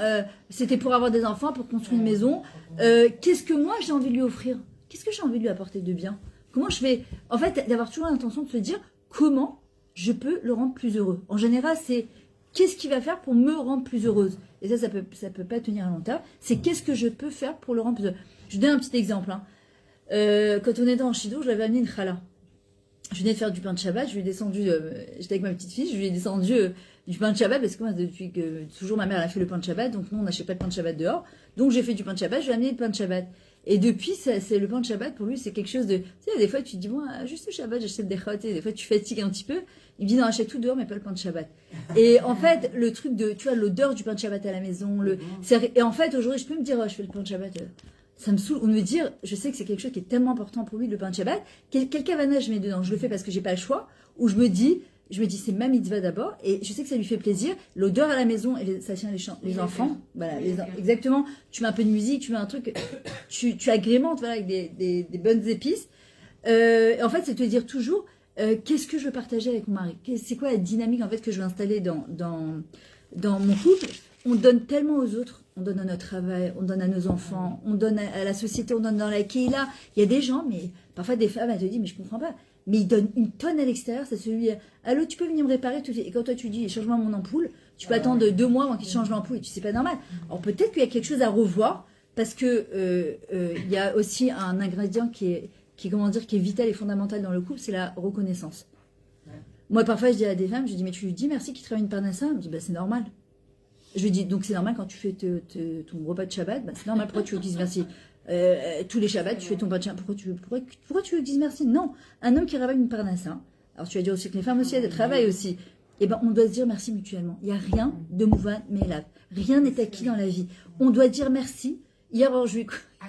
c'était pour avoir des enfants, pour construire une maison. Qu'est-ce que moi j'ai envie de lui offrir? Qu'est-ce que j'ai envie de lui apporter de bien? Comment je vais... En fait, d'avoir toujours l'intention de se dire comment je peux le rendre plus heureux. En général, c'est qu'est-ce qu'il va faire pour me rendre plus heureuse. Et ça peut pas tenir à long terme. C'est qu'est-ce que je peux faire pour le rendre plus heureux. Je vous donne un petit exemple. Hein. Quand on était en Chido, je l'avais amené une challah. Je venais de faire du pain de Shabbat. Je lui ai descendu... j'étais avec ma petite fille. Je lui ai descendu du pain de Shabbat parce que moi, depuis que toujours ma mère a fait le pain de Shabbat. Donc nous, on n'achète pas de pain de Shabbat dehors. Donc j'ai fait du pain de Shabbat. Je lui ai amené le pain de Shabbat. Et depuis, c'est le pain de Shabbat, pour lui, c'est quelque chose de... Tu sais, des fois, tu te dis, bon, juste le Shabbat, j'achète des chot, et des fois, tu fatigues un petit peu. Il me dit, non, achète tout dehors, mais pas le pain de Shabbat. Et en fait, le truc de, tu vois, l'odeur du pain de Shabbat à la maison, et en fait, aujourd'hui, je peux me dire, oh, je fais le pain de Shabbat, ça me saoule. Ou me dire, je sais que c'est quelque chose qui est tellement important pour lui, le pain de Shabbat, quel cavana je mets dedans? Je le fais parce que j'ai pas le choix, ou je me dis, c'est ma mitzvah d'abord, et je sais que ça lui fait plaisir. L'odeur à la maison, et ça tient les enfants. Voilà, exactement. Tu mets un peu de musique, tu mets un truc, tu agrémentes, voilà, avec des bonnes épices. En fait, c'est te dire toujours, qu'est-ce que je veux partager avec mon mari? C'est quoi la dynamique, en fait, que je veux installer dans mon couple? On donne tellement aux autres. On donne à notre travail, on donne à nos enfants, on donne à la société, on donne dans la Keila. Il y a des gens, mais parfois des femmes, elles te disent, mais je comprends pas. Mais ils donnent une tonne à l'extérieur, c'est celui, allô, tu peux venir me réparer tout de suite. Et quand toi tu dis, change-moi mon ampoule, tu peux attendre 2 mois avant qu'il change l'ampoule et tu sais pas normal. Alors peut-être qu'il y a quelque chose à revoir, parce que il y a aussi un ingrédient qui est vital et fondamental dans le couple, c'est la reconnaissance. Moi, parfois, je dis à des femmes, je dis, mais tu lui dis merci qu'il travaille une parnassa? Elle me dit, bah, c'est normal. Je lui dis, donc c'est normal quand tu fais ton repas de Shabbat, bah, c'est normal, pourquoi tu lui dises merci? Tous les Shabbats, tu fais ton pain de Shabbat, pourquoi tu lui dises merci? Non, un homme qui travaille une parnassa, alors tu vas dire aussi que les femmes aussi, elles travaillent aussi, et ben on doit se dire merci mutuellement. Il n'y a rien de mouvan mélab, rien n'est acquis dans la vie. On doit dire merci. Hier,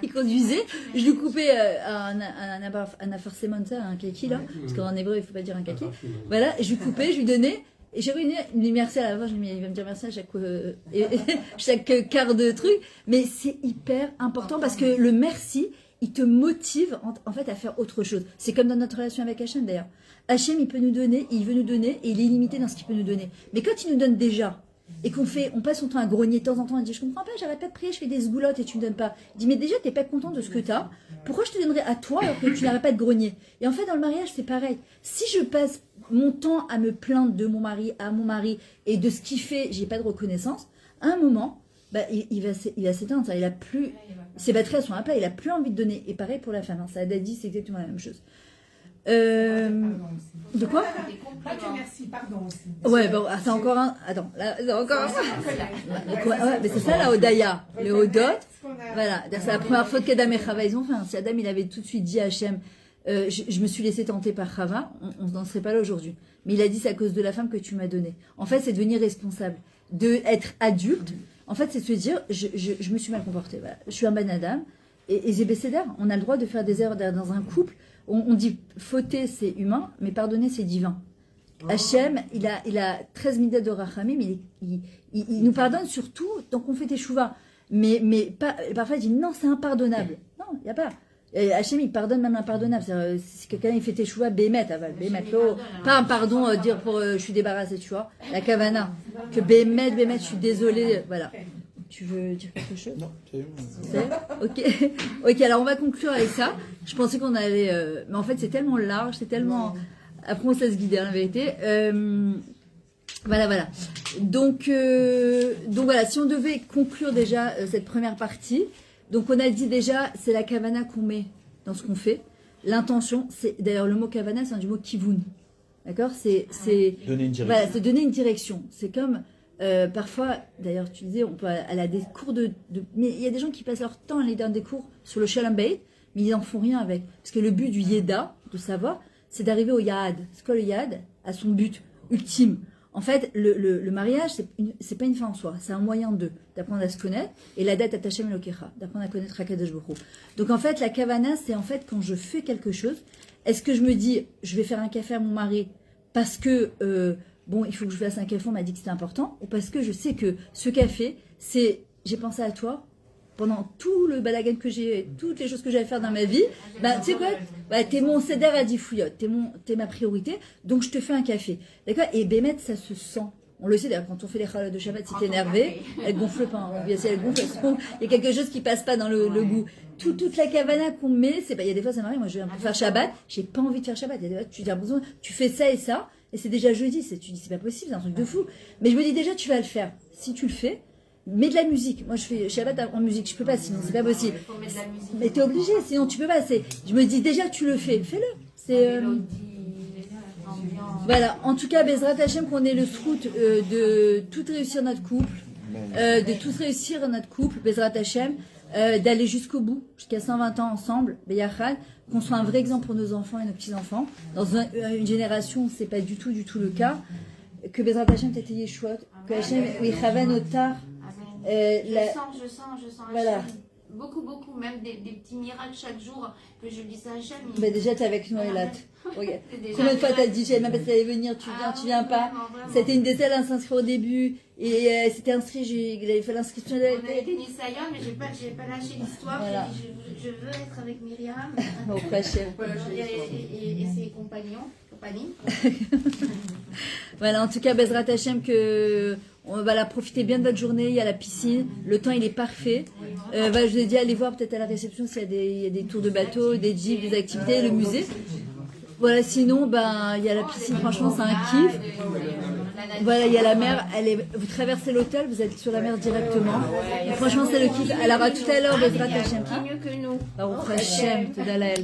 il conduisait, je lui coupais un afarsemonta, un kaki là, parce qu'en hébreu il ne faut pas dire un kaki. Voilà, je lui coupais, je lui donnais. Et j'ai réuni, il me dit merci à la fin, il va me dire merci à chaque quart de truc. Mais c'est hyper important parce que le merci, il te motive en fait à faire autre chose. C'est comme dans notre relation avec Hachem d'ailleurs. Hachem, il peut nous donner, il veut nous donner et il est illimité dans ce qu'il peut nous donner. Mais quand il nous donne déjà et on passe son temps à grogner de temps en temps, on dit je comprends pas, j'arrête pas de prier, je fais des sgoulottes et tu me donnes pas. Il dit mais déjà t'es pas content de ce que t'as. Pourquoi je te donnerais à toi alors que tu n'arrêtes pas de grogner? Et en fait dans le mariage c'est pareil. Si je passe mon temps à me plaindre de mon mari, à mon mari et de ce qu'il fait, j'ai pas de reconnaissance, à un moment, bah, il va s'éteindre, il a plus, ses batteries sont à plat, il a plus envie de donner. Et pareil pour la femme, hein, ça a dit, c'est exactement la même chose. De quoi? Merci, pardon aussi. Ouais, bon, c'est encore un. Attends, là, c'est encore un. Ouais, mais c'est ça la Hodaya, le Hodot. Voilà, c'est la première faute qu'Adam et Chava ils ont fait. Si Adam il avait tout de suite dit à Hachem, je me suis laissé tenter par Chava, on n'en serait pas là aujourd'hui. Mais il a dit c'est à cause de la femme que tu m'as donnée. En fait, c'est devenir responsable, de être adulte. En fait, c'est se dire je me suis mal comportée. Voilà. Je suis un ben Adam. Et Zébécéder, on a le droit de faire des erreurs dans un couple. On dit fauter, c'est humain, mais pardonner, c'est divin. Hachem, il a 13 midas de rachamim, mais il nous pardonne surtout tant qu'on fait teshuva. Mais parfois, il dit non, c'est impardonnable. Non, il n'y a pas. Hachem, il pardonne même l'impardonnable. Si quelqu'un il fait teshuva, bémet, pas un pardon, dire pour je suis débarrassé, tu vois. La kavana. Que bémet, je suis désolée. Voilà. Tu veux dire quelque chose? Non, c'est bon. Ok, alors on va conclure avec ça. Je pensais qu'on allait. Mais en fait, c'est tellement large, c'est tellement. Après, on se laisse guider, en vérité. Voilà. Donc voilà, si on devait conclure déjà cette première partie, donc on a dit déjà, c'est la kavana qu'on met dans ce qu'on fait. L'intention, c'est d'ailleurs le mot kavana, c'est un du mot kivun. D'accord? C'est donner une direction. Voilà, c'est donner une direction. C'est comme parfois, d'ailleurs, tu disais, on peut aller à des cours mais il y a des gens qui passent leur temps à aller dans des cours sur le Shalom Bayit, mais ils n'en font rien avec. Parce que le but du Yeda, de savoir, c'est d'arriver au Yahad. C'est quoi le Yahad? À son but ultime. En fait, le mariage, c'est pas une fin en soi, c'est un moyen d'apprendre à se connaître, et la date Atachem Elokecha, d'apprendre à connaître Hakadosh Baruch Hu. Donc en fait, la kavana, c'est en fait quand je fais quelque chose, est-ce que je me dis, je vais faire un café à mon mari parce que, il faut que je fasse un café, on m'a dit que c'était important, ou parce que je sais que ce café, j'ai pensé à toi, pendant tout le balagan que j'ai, toutes les choses que j'allais faire dans ma vie, tu sais quoi, t'es mon céder à 10 fouillottes, t'es ma priorité, donc je te fais un café. D'accord? Et Bémet, ça se sent. On le sait d'ailleurs, quand on fait les chalotes de Shabbat, si t'es énervé, elle gonfle pas. Bien sûr, elle gonfle, il y a quelque chose qui passe pas dans le goût. Toute la kavana qu'on met, il y a des fois, ça m'arrive, moi je vais faire Shabbat, j'ai pas envie de faire Shabbat. Il y a des fois, tu fais ça et ça, et c'est déjà jeudi, tu dis c'est pas possible, c'est un truc de fou. Mais je me dis déjà, tu vas le faire. Si tu le fais, mets de la musique. Moi, je fais Shabbat en musique. Je peux pas, sinon c'est pas possible. Mais t'es obligé, sinon tu peux pas. Je me dis déjà, tu le fais. Fais-le. Voilà. En tout cas, Bezrat Hashem, qu'on ait le srout de tout réussir notre couple, de tous réussir notre couple, Bezrat Hashem, d'aller jusqu'au bout, jusqu'à 120 ans ensemble, Beyachal, qu'on soit un vrai exemple pour nos enfants et nos petits-enfants. Dans une génération, c'est pas du tout le cas. Que Bezrat Hashem t'ait Yeshua, que Hashem, oui, Chavan Otar. Je sens voilà. Hachem. Beaucoup, même des petits miracles chaque jour que je dis ça à Hachem. Mais déjà, t'es avec nous, Elat. Regarde. Combien de fois t'as dit, je savais même pas si t'allais venir, tu viens pas. C'était une des celles à s'inscrire au début. Et c'était inscrit, il avait fait l'inscription. On a été Nisayon, mais j'ai pas lâché l'histoire. Voilà. Je veux être avec Myriam. Bon, pas cher. Et ses compagnies. Voilà, en tout cas, Bezrat Hashem, on va profiter bien de votre journée. Il y a la piscine, le temps il est parfait. Je vous ai dit, allez voir peut-être à la réception s'il y a des tours de bateau, des jeeps, des activités, le musée. Voilà, sinon, il y a la piscine, franchement, c'est un kiff. Voilà, il y a la mer, vous traversez l'hôtel, vous êtes sur la mer directement. Et franchement, c'est le kiff. Alors, à tout à l'heure, Bezrat Hashem. Qui mieux que nous? Baruch Hashem, Todalael.